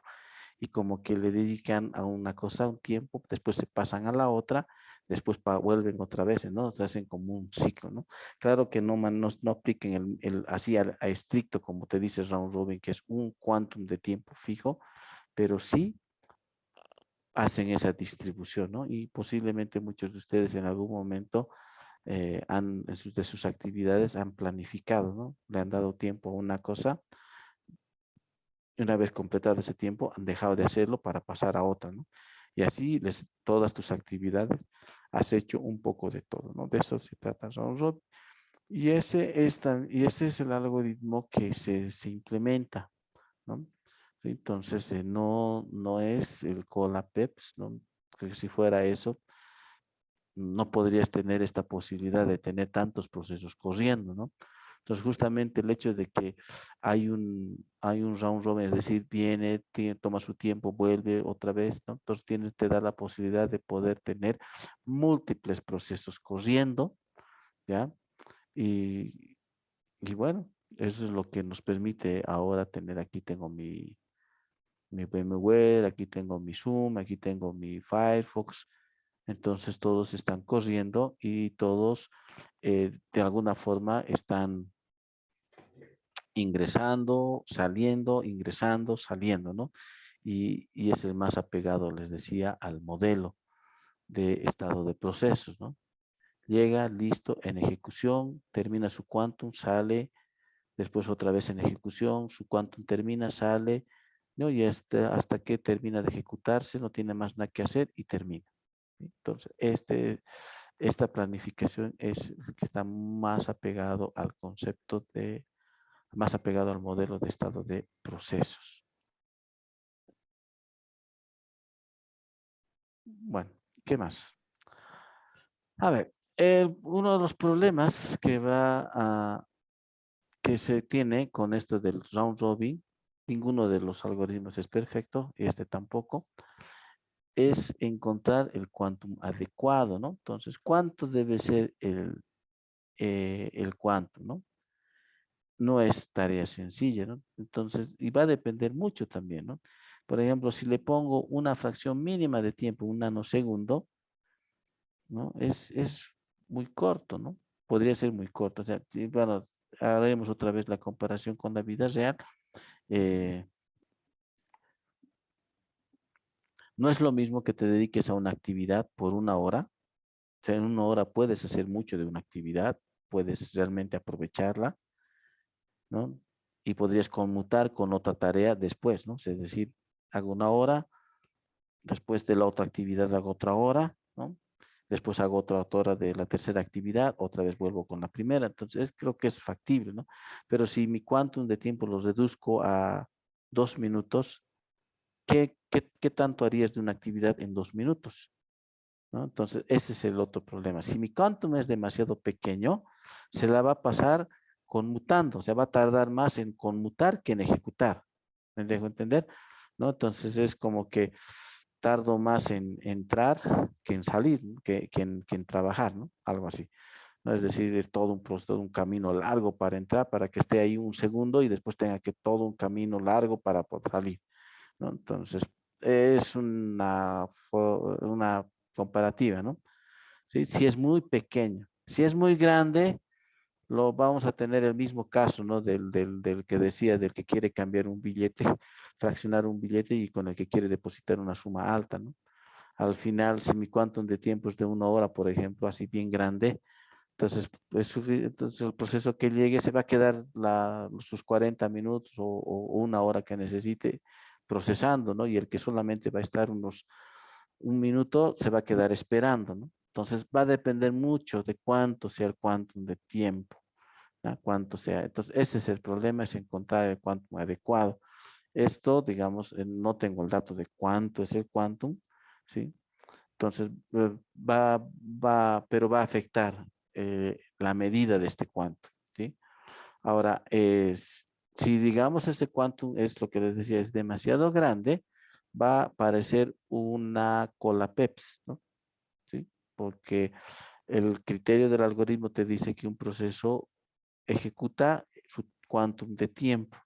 Y como que le dedican a una cosa un tiempo, después se pasan a la otra, después vuelven otra vez, ¿no? Se hacen como un ciclo, ¿no? Claro que no apliquen así a estricto, como te dice round robin, que es un quantum de tiempo fijo, pero sí hacen esa distribución, ¿no? Y posiblemente muchos de ustedes en algún momento de sus actividades han planificado, ¿no? Le han dado tiempo a una cosa y una vez completado ese tiempo han dejado de hacerlo para pasar a otra, ¿no? Y así todas tus actividades has hecho un poco de todo, ¿no? De eso se trata Round Robin. Y ese es el algoritmo que se implementa, ¿no? Entonces, no es el COLA-PEPS, ¿no? Que si fuera eso, no podrías tener esta posibilidad de tener tantos procesos corriendo, ¿no? Entonces, justamente el hecho de que hay un round robin, es decir, viene, toma su tiempo, vuelve otra vez, ¿no? Entonces, te da la posibilidad de poder tener múltiples procesos corriendo, ¿ya? Y, y bueno, eso es lo que nos permite ahora tener, aquí tengo mi VMware, aquí tengo mi Zoom, aquí tengo mi Firefox. Entonces todos están corriendo y todos de alguna forma están ingresando, saliendo, ingresando, saliendo, ¿no? Y es el más apegado, les decía, al modelo de estado de procesos, ¿no? Llega, listo, en ejecución, termina su quantum, sale, después otra vez en ejecución, su quantum termina, sale, ¿no? Y hasta que termina de ejecutarse, no tiene más nada que hacer y termina. Entonces, esta planificación es el que está más apegado al concepto más apegado al modelo de estado de procesos. Bueno, ¿qué más? A ver, uno de los problemas que se tiene con esto del round robin, ninguno de los algoritmos es perfecto, y este tampoco, es encontrar el quantum adecuado, ¿no? Entonces, ¿cuánto debe ser el quantum, ¿no? No es tarea sencilla, ¿no? Entonces, y va a depender mucho también, ¿no? Por ejemplo, si le pongo una fracción mínima de tiempo, un nanosegundo, ¿no? Es muy corto, ¿no? Podría ser muy corto. O sea, si, bueno, haremos otra vez la comparación con la vida real. eh, no es lo mismo que te dediques a una actividad por una hora. O sea, en una hora puedes hacer mucho de una actividad. puedes realmente aprovecharla, ¿no? Y podrías conmutar con otra tarea después, ¿no? Es decir, hago una hora, después de la otra actividad hago otra hora, ¿no? Después hago otra hora de la tercera actividad, otra vez vuelvo con la primera. Entonces, creo que es factible, ¿no? Pero si mi quantum de tiempo lo reduzco a 2 minutos, ¿qué tanto harías de una actividad en 2 minutos? ¿No? Entonces, ese es el otro problema. Si mi quantum es demasiado pequeño, se la va a pasar conmutando, o sea, va a tardar más en conmutar que en ejecutar. ¿Me dejo entender? ¿No? Entonces, es como que tardo más en entrar que en salir, ¿no? que en trabajar, ¿no? Algo así. ¿No? Es decir, es todo un proceso, un camino largo para entrar, para que esté ahí un segundo y después tenga que todo un camino largo para poder salir, ¿no? Entonces, es una comparativa, ¿no? ¿Sí? Si es muy pequeño. Si es muy grande, lo vamos a tener el mismo caso, ¿no? Del que decía, del que quiere cambiar un billete, fraccionar un billete y con el que quiere depositar una suma alta, ¿no? Al final, si mi quantum de tiempo es de 1 hora, por ejemplo, así bien grande, entonces, entonces el proceso que llegue se va a quedar sus 40 minutos o 1 hora que necesite procesando, ¿no? Y el que solamente va a estar un minuto se va a quedar esperando, ¿no? Entonces va a depender mucho de cuánto sea el quantum de tiempo, ¿no? Cuánto sea. Entonces ese es el problema, es encontrar el quantum adecuado. Esto, digamos, no tengo el dato de cuánto es el quantum, ¿sí? Entonces, pero va a afectar la medida de este quantum, ¿sí? Ahora, si digamos este quantum es lo que les decía, es demasiado grande, va a parecer una cola Peps, ¿no? ¿Sí? Porque el criterio del algoritmo te dice que un proceso ejecuta su quantum de tiempo.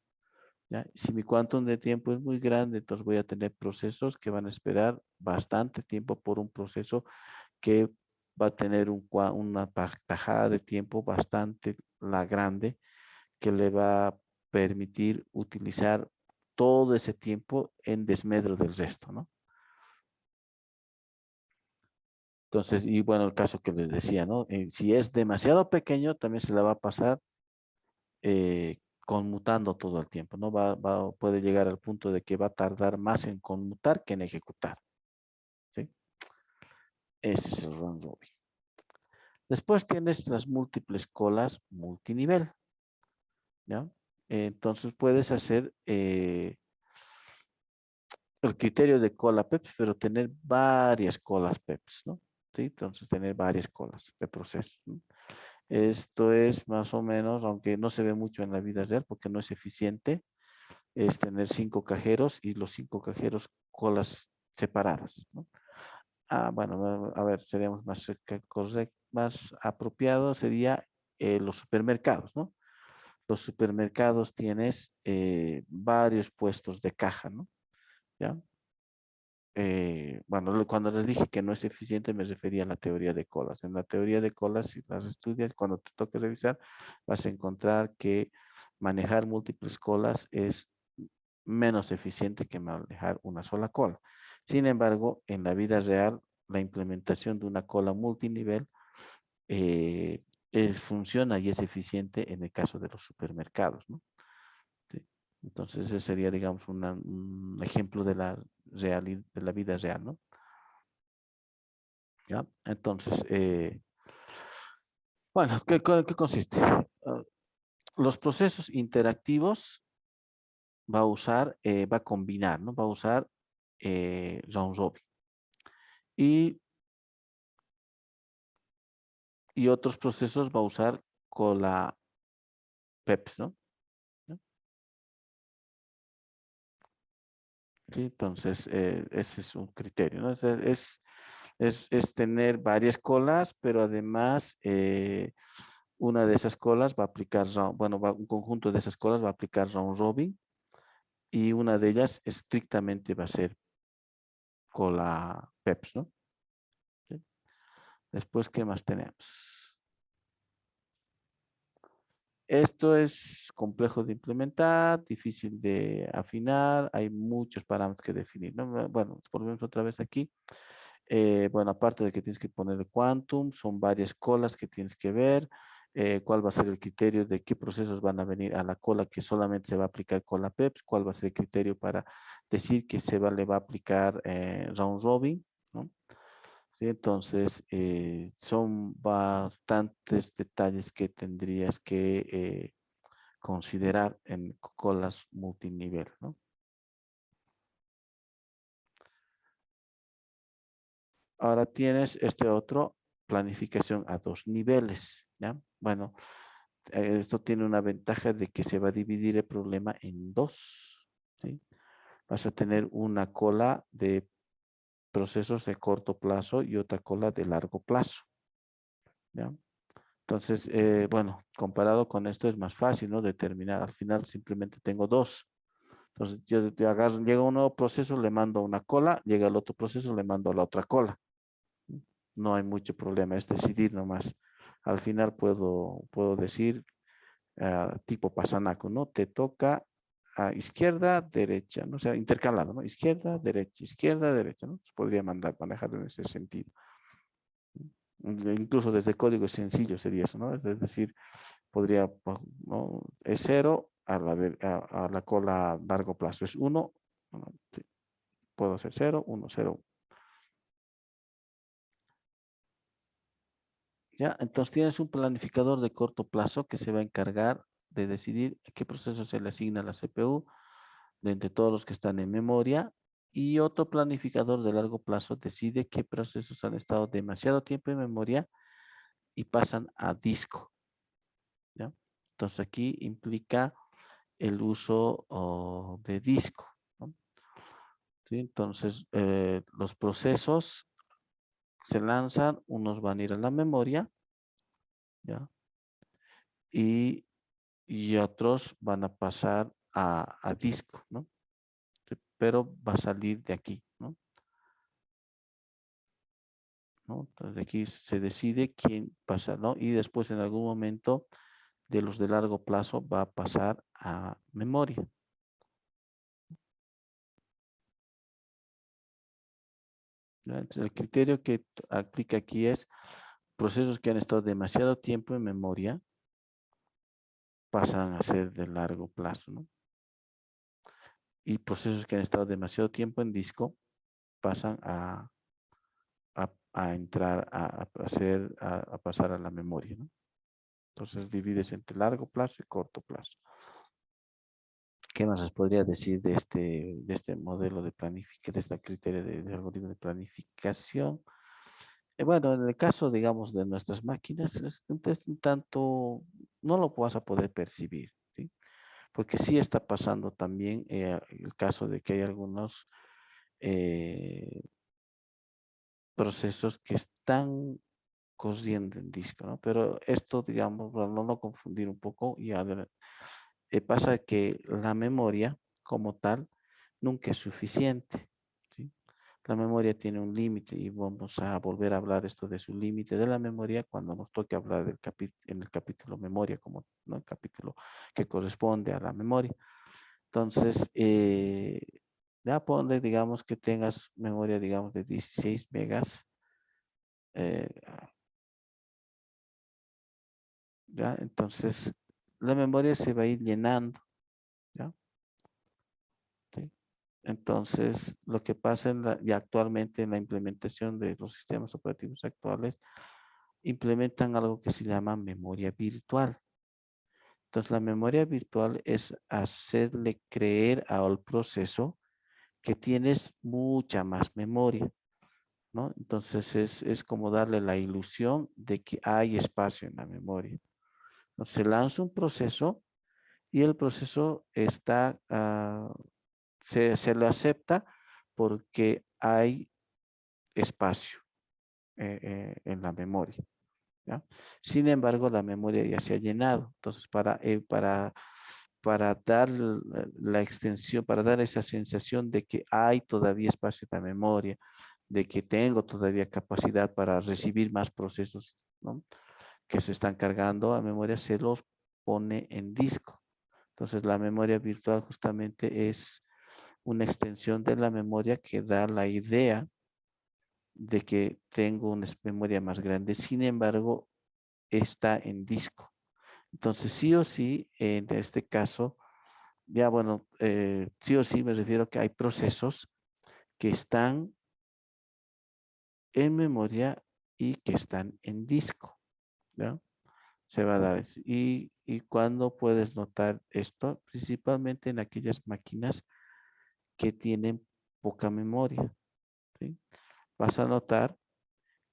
¿Ya? Si mi quantum de tiempo es muy grande, entonces voy a tener procesos que van a esperar bastante tiempo por un proceso que va a tener una tajada de tiempo bastante la grande que le va a permitir utilizar todo ese tiempo en desmedro del resto, ¿no? Entonces, y bueno, el caso que les decía, ¿no? Si es demasiado pequeño, también se la va a pasar conmutando todo el tiempo, ¿no? Puede llegar al punto de que va a tardar más en conmutar que en ejecutar, ¿sí? Ese es el round robin. Después tienes las múltiples colas multinivel, ¿ya? Entonces puedes hacer el criterio de cola PEPS, pero tener varias colas PEPS, ¿no? ¿Sí? Entonces tener varias colas de proceso, ¿no? Esto es más o menos, aunque no se ve mucho en la vida real porque no es eficiente, es tener 5 cajeros y los 5 cajeros colas separadas, ¿no? Bueno, a ver, seríamos más apropiado sería los supermercados, ¿no? Los supermercados tienes varios puestos de caja, ¿no? ¿Ya? Bueno, cuando les dije que no es eficiente me refería a la teoría de colas. En la teoría de colas, si las estudias, cuando te toque revisar, vas a encontrar que manejar múltiples colas es menos eficiente que manejar una sola cola. Sin embargo, en la vida real, la implementación de una cola multinivel funciona y es eficiente en el caso de los supermercados, ¿no? Sí. Entonces, ese sería, digamos, un ejemplo de de la vida real, ¿no? ¿Ya? Entonces, bueno, ¿qué consiste? Los procesos interactivos va a combinar, ¿no? Va a usar round robin. Y, y otros procesos va a usar cola PEPS, ¿no? ¿Ya? Sí, entonces, ese es un criterio, ¿no? Es tener varias colas, pero además una de esas colas va a aplicar, bueno, un conjunto de esas colas va a aplicar round robin y una de ellas estrictamente va a ser cola PEPS, ¿no? ¿Sí? Después, ¿qué más tenemos? Esto es complejo de implementar, difícil de afinar, hay muchos parámetros que definir, ¿no? Bueno, volvemos otra vez aquí. Bueno, aparte de que tienes que poner el quantum, son varias colas que tienes que ver. cuál va a ser el criterio de qué procesos van a venir a la cola que solamente se va a aplicar cola PEPS, cuál va a ser el criterio para decir que le va a aplicar round robin, ¿no? Sí, entonces, son bastantes detalles que tendrías que considerar en colas multinivel, ¿no? Ahora tienes este otro, planificación a dos niveles, ¿ya? Bueno, esto tiene una ventaja de que se va a dividir el problema en dos, ¿sí? Vas a tener una cola de procesos de corto plazo y otra cola de largo plazo, ¿ya? Entonces, bueno, comparado con esto es más fácil, ¿no? Determinar, al final simplemente tengo dos. Entonces, yo te agarro, llega un nuevo proceso, le mando una cola, llega el otro proceso, le mando la otra cola. No hay mucho problema, es decidir nomás. Al final puedo decir, tipo pasanaco, ¿no? Te toca a izquierda, derecha, ¿no? O sea, intercalado, ¿no? Izquierda, derecha, ¿no? Se podría manejar en ese sentido. Incluso desde código sencillo sería eso, ¿no? Es decir, podría, pues, ¿no? Es cero a la cola a largo plazo. Es uno, ¿no? Sí, puedo hacer cero, uno, cero. ¿Ya? Entonces tienes un planificador de corto plazo que se va a encargar de decidir a qué proceso se le asigna a la CPU de entre todos los que están en memoria, y otro planificador de largo plazo decide qué procesos han estado demasiado tiempo en memoria y pasan a disco, ¿ya? Entonces aquí implica el uso de disco, ¿no? ¿Sí? Entonces, los procesos se lanzan, unos van a ir a la memoria, ¿ya? Y, y otros van a pasar a disco, ¿no? Sí, pero va a salir de aquí, ¿no? ¿No? Entonces, de aquí se decide quién pasa, ¿no? Y después en algún momento de los de largo plazo va a pasar a memoria. ¿Ya? Entonces, el criterio que aplica aquí es procesos que han estado demasiado tiempo en memoria pasan a ser de largo plazo, ¿no? Y procesos que han estado demasiado tiempo en disco pasan a entrar a pasar a la memoria, ¿no? Entonces divides entre largo plazo y corto plazo. ¿Qué más les podría decir de este modelo de planificación, de este criterio de algoritmo de planificación? Bueno, en el caso, digamos, de nuestras máquinas, es un tanto, no lo vas a poder percibir, ¿sí? Porque sí está pasando también el caso de que hay algunos eh, procesos que están corriendo en disco, ¿no? Pero esto, digamos, para no confundir un poco, pasa que la memoria como tal nunca es suficiente, ¿sí? La memoria tiene un límite y vamos a volver a hablar esto de su límite de la memoria cuando nos toque hablar en el capítulo memoria, como, ¿no? El capítulo que corresponde a la memoria. Entonces, ya ponle, digamos, que tengas memoria, digamos, de 16 megas, eh, ¿ya? Entonces, la memoria se va a ir llenando, ¿ya? ¿Sí? Entonces, lo que pasa ya actualmente en la implementación de los sistemas operativos actuales, implementan algo que se llama memoria virtual. Entonces, la memoria virtual es hacerle creer al proceso que tienes mucha más memoria, ¿no? Entonces, es como darle la ilusión de que hay espacio en la memoria. Entonces, se lanza un proceso y el proceso se le acepta porque hay espacio en la memoria, ¿ya? Sin embargo, la memoria ya se ha llenado. Entonces, para dar la extensión, para dar esa sensación de que hay todavía espacio en la memoria, de que tengo todavía capacidad para recibir más procesos, ¿no? Que se están cargando a memoria, se los pone en disco. Entonces, la memoria virtual justamente es una extensión de la memoria que da la idea de que tengo una memoria más grande. Sin embargo, está en disco. Entonces, sí o sí, en este caso, ya bueno, sí o sí me refiero a que hay procesos que están en memoria y que están en disco, ¿ya? Se va a dar eso. Y cuando puedes notar esto, principalmente en aquellas máquinas que tienen poca memoria, ¿sí? Vas a notar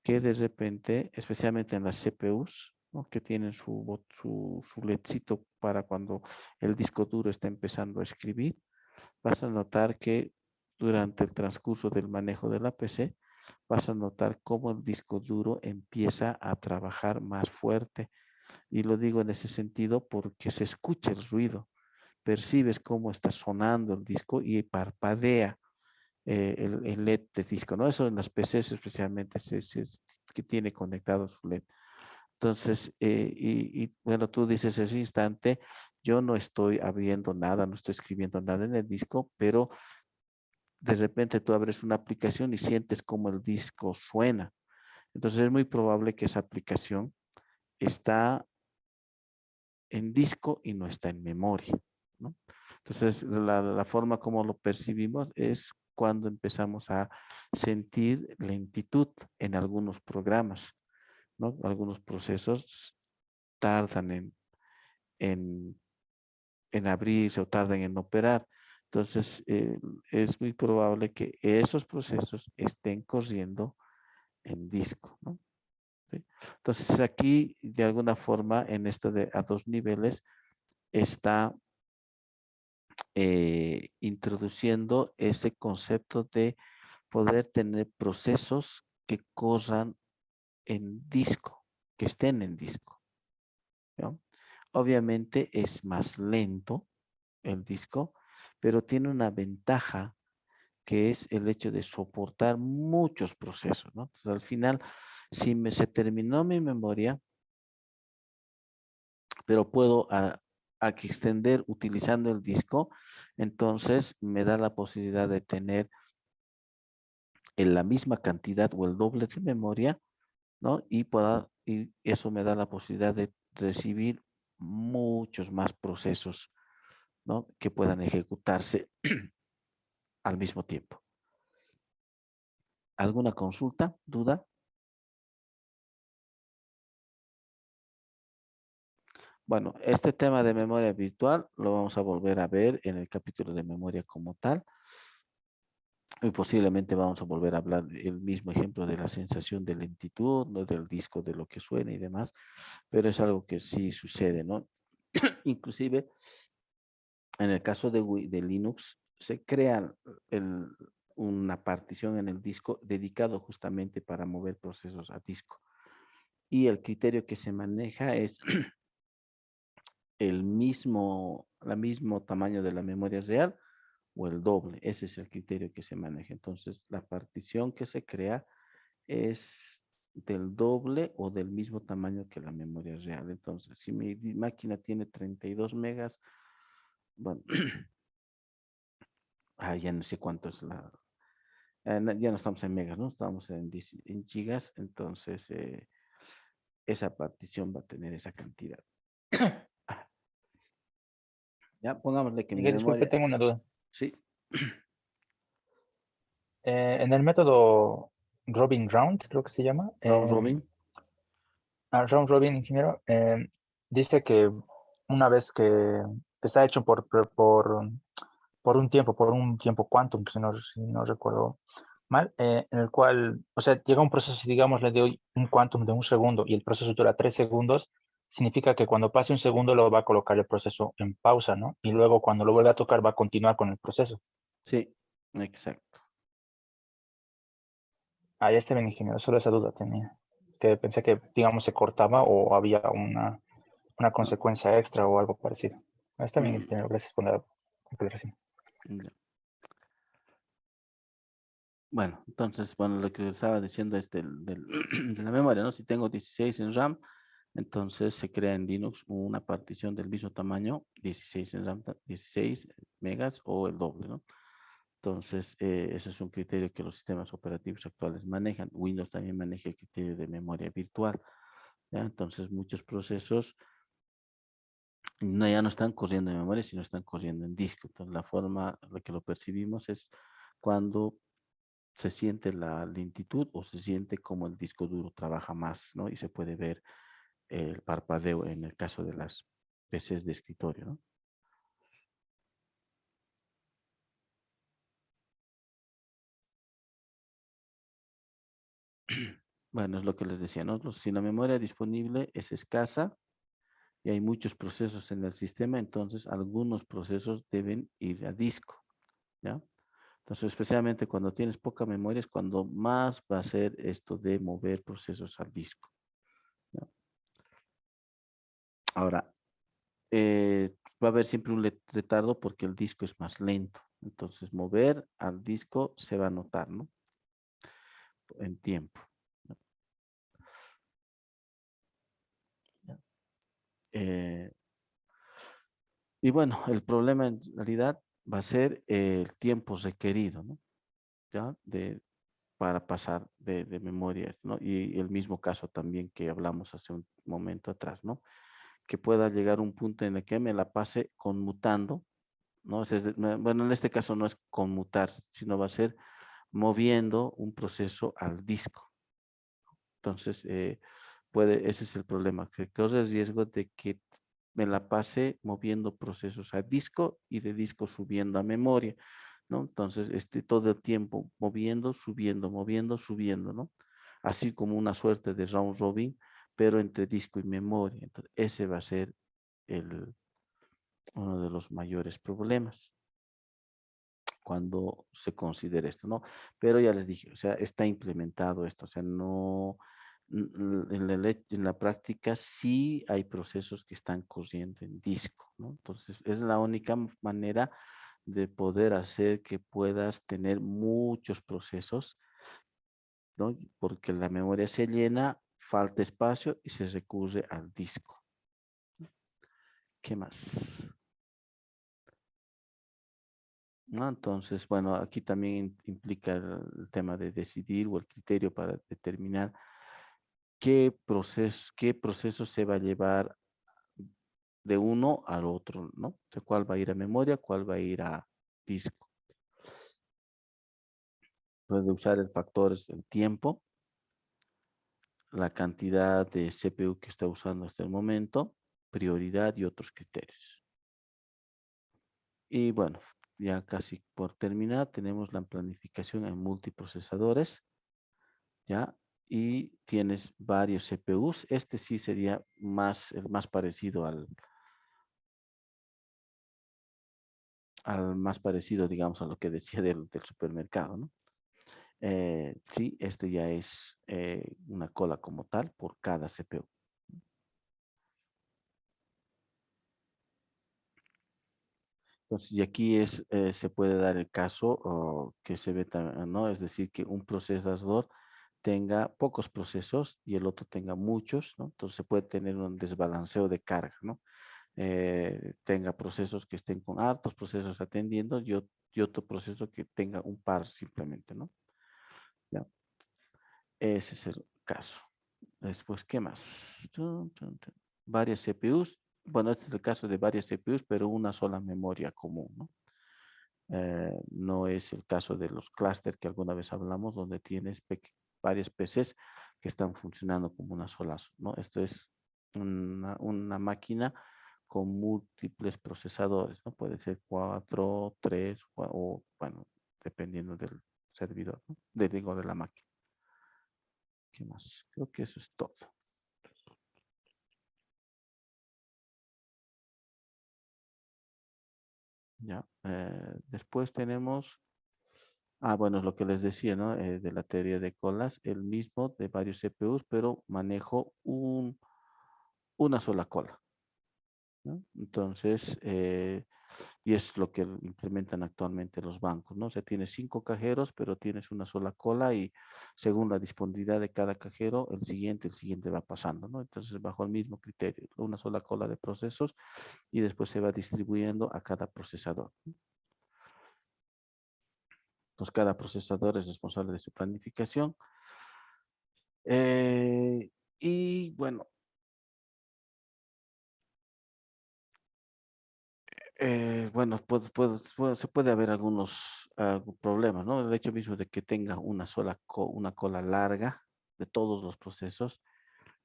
que de repente, especialmente en las CPUs, ¿no? Que tienen su LEDcito para cuando el disco duro está empezando a escribir, vas a notar que durante el transcurso del manejo de la PC, vas a notar cómo el disco duro empieza a trabajar más fuerte. Y lo digo en ese sentido porque se escucha el ruido, percibes cómo está sonando el disco y parpadea el LED de disco, ¿no? Eso en las PCs especialmente que tiene conectado su LED. Entonces, bueno, tú dices ese instante, yo no estoy abriendo nada, no estoy escribiendo nada en el disco, pero de repente tú abres una aplicación y sientes cómo el disco suena. Entonces es muy probable que esa aplicación está en disco y no está en memoria, ¿no? Entonces, la forma como lo percibimos es cuando empezamos a sentir lentitud en algunos programas, ¿no? Algunos procesos tardan en, en abrirse o tardan en operar. Entonces, es muy probable que esos procesos estén corriendo en disco, ¿no? ¿Sí? Entonces, aquí, de alguna forma, en esto de a dos niveles, está introduciendo ese concepto de poder tener procesos que corran en disco, que estén en disco, ¿no? Obviamente es más lento el disco, pero tiene una ventaja que es el hecho de soportar muchos procesos, ¿no? Entonces, al final, si se terminó mi memoria, pero puedo extender utilizando el disco, entonces me da la posibilidad de tener en la misma cantidad o el doble de memoria, ¿no? Y eso me da la posibilidad de recibir muchos más procesos, ¿no? Que puedan ejecutarse al mismo tiempo. ¿Alguna consulta, duda? Bueno, este tema de memoria virtual lo vamos a volver a ver en el capítulo de memoria como tal. Y posiblemente vamos a volver a hablar el mismo ejemplo de la sensación de lentitud, ¿no? Del disco, de lo que suena y demás, pero es algo que sí sucede, ¿no? Inclusive, en el caso de Linux, se crea una partición en el disco dedicado justamente para mover procesos a disco. Y el criterio que se maneja es el mismo tamaño de la memoria real o el doble. Ese es el criterio que se maneja. Entonces, la partición que se crea es del doble o del mismo tamaño que la memoria real. Entonces, si mi máquina tiene 32 megas, bueno, ya no sé cuánto es ya no estamos en megas, ¿no? Estamos en gigas, entonces esa partición va a tener esa cantidad. Ya, pongámosle que mi Miguel, disculpe, memoria, tengo una duda. sí, En el método Robin Round, creo que se llama, round robin, Round Robin, ingeniero, dice que una vez que está hecho por un tiempo quantum, si no recuerdo mal, en el cual, o sea, llega un proceso, si digamos le doy un quantum de un segundo y el proceso dura 3 segundos, significa que cuando pase un segundo lo va a colocar el proceso en pausa, ¿no? Y luego cuando lo vuelva a tocar va a continuar con el proceso. sí, exacto. Ah, ya está bien, ingeniero, solo esa duda tenía. Que pensé que, digamos, se cortaba o había una No, consecuencia extra o algo parecido. Ah, está bien, mm, ingeniero, gracias por la aclaración. ya. Bueno, entonces, bueno, lo que estaba diciendo es de la memoria, ¿no? Si tengo 16 en RAM, entonces se crea en Linux una partición del mismo tamaño, 16 en RAM, 16 megas o el doble, ¿no? Entonces, ese es un criterio que los sistemas operativos actuales manejan. Windows también maneja el criterio de memoria virtual. ¿ya? Entonces muchos procesos no, ya no están corriendo en memoria, sino están corriendo en disco. Entonces la forma en la que lo percibimos es cuando se siente la lentitud o se siente como el disco duro trabaja más, ¿no? Y se puede ver el parpadeo en el caso de las PCs de escritorio, ¿no? Bueno, es lo que les decía, ¿no? Si la memoria disponible es escasa y hay muchos procesos en el sistema, entonces algunos procesos deben ir a disco, ¿ya? Entonces, especialmente cuando tienes poca memoria es cuando más va a ser esto de mover procesos al disco, ¿ya? Ahora, va a haber siempre un retardo porque el disco es más lento. Entonces, mover al disco se va a notar, ¿no? En tiempo, ¿no? ¿Ya? Eh, y bueno, el problema en realidad va a ser el tiempo requerido, ¿no? ¿Ya? Para pasar de memoria, ¿no? Y el mismo caso también que hablamos hace un momento atrás, ¿no? Que pueda llegar un punto en el que me la pase conmutando, ¿no? Bueno, en este caso no es conmutar, sino va a ser moviendo un proceso al disco. Entonces, ese es el problema, que corre el riesgo de que me la pase moviendo procesos a disco y de disco subiendo a memoria, ¿no? Entonces, todo el tiempo moviendo, subiendo, moviendo, subiendo, ¿no? Así como una suerte de round robin, pero entre disco y memoria. Entonces, ese va a ser el, uno de los mayores problemas cuando se considere esto, ¿no? Pero ya les dije, o sea, está implementado esto, o sea, no, en la práctica sí hay procesos que están corriendo en disco, ¿no? Entonces, es la única manera de poder hacer que puedas tener muchos procesos, ¿no? Porque la memoria se llena, falta espacio y se recurre al disco. ¿Qué más? ¿No? Entonces, bueno, aquí también implica el tema de decidir o el criterio para determinar qué proceso se va a llevar de uno al otro, ¿no? O sea, cuál va a ir a memoria, cuál va a ir a disco. Puede usar el factor el tiempo, la cantidad de CPU que está usando hasta el momento, prioridad y otros criterios. Y bueno, ya casi por terminar, tenemos la planificación en multiprocesadores, ¿ya? Y tienes varios CPUs. Este sí sería el más parecido al más parecido, digamos, a lo que decía del supermercado, ¿no? Sí, este ya es una cola como tal por cada CPU. Entonces, y aquí se puede dar el caso que se ve, ¿no? Es decir, que un procesador tenga pocos procesos y el otro tenga muchos, ¿no? Entonces se puede tener un desbalanceo de carga, ¿no? Tenga procesos que estén con hartos procesos atendiendo y otro proceso que tenga un par simplemente, ¿no? ¿Ya? Ese es el caso. Después, ¿qué más? Varias CPUs. Bueno, este es el caso de varias CPUs, pero una sola memoria común, ¿no? No es el caso de los clústeres que alguna vez hablamos, donde tienes varias PCs que están funcionando como una sola, ¿no? Esto es una máquina con múltiples procesadores, ¿no? Puede ser 4, 3 o, bueno, dependiendo del servidor, ¿no? Digo, de la máquina. ¿Qué más? Creo que eso es todo. Ya. Después tenemos, bueno, es lo que les decía, ¿no? De la teoría de colas, el mismo de varios CPUs, pero manejo una sola cola, ¿no? Entonces, y es lo que implementan actualmente los bancos, ¿no? O sea, tienes 5 cajeros, pero tienes una sola cola y según la disponibilidad de cada cajero, el siguiente va pasando, ¿no? Entonces, bajo el mismo criterio, una sola cola de procesos y después se va distribuyendo a cada procesador. Entonces, cada procesador es responsable de su planificación. Y bueno, Bueno, se puede haber algunos problemas, ¿no? El hecho mismo de que tenga una cola larga de todos los procesos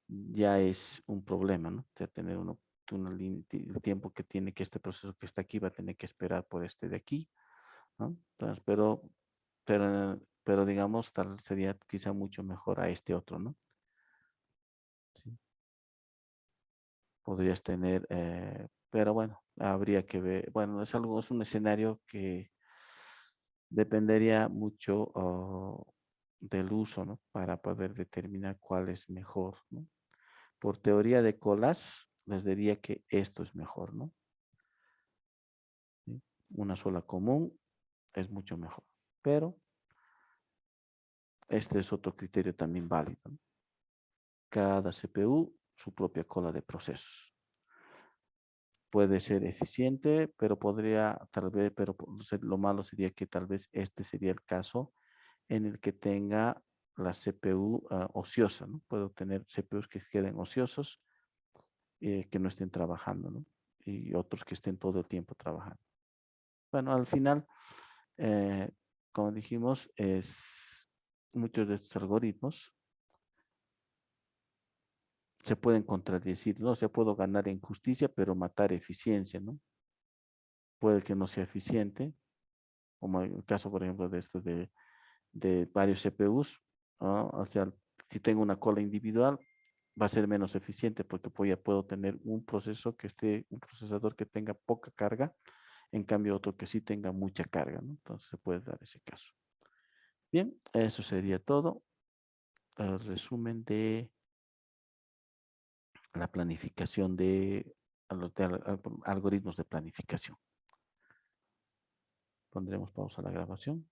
ya es un problema, ¿no? O sea, tener el tiempo que tiene que este proceso que está aquí va a tener que esperar por este de aquí, ¿no? Entonces, pero digamos, tal sería quizá mucho mejor a este otro, ¿no? Sí. Podrías tener, pero bueno, habría que ver, bueno, es un escenario que dependería mucho del uso, ¿no? Para poder determinar cuál es mejor, ¿no? Por teoría de colas, les diría que esto es mejor, ¿no? ¿Sí? Una sola común es mucho mejor, pero este es otro criterio también válido, ¿no? Cada CPU, su propia cola de procesos. Puede ser eficiente, pero tal vez, pero lo malo sería que tal vez este sería el caso en el que tenga la CPU ociosa, ¿no? Puedo tener CPUs que queden ociosos, que no estén trabajando, ¿no? Y otros que estén todo el tiempo trabajando. Bueno, al final, eh, como dijimos, muchos de estos algoritmos se pueden contradecir, ¿no? O sea, puedo ganar en justicia, pero matar eficiencia, ¿no? Puede que no sea eficiente, como en el caso, por ejemplo, de varios CPUs, ¿no? O sea, si tengo una cola individual, va a ser menos eficiente porque ya puedo tener un procesador que tenga poca carga, en cambio otro que sí tenga mucha carga, ¿no? Entonces se puede dar ese caso. Bien, eso sería todo. El resumen de la planificación algoritmos de planificación. Pondremos pausa a la grabación.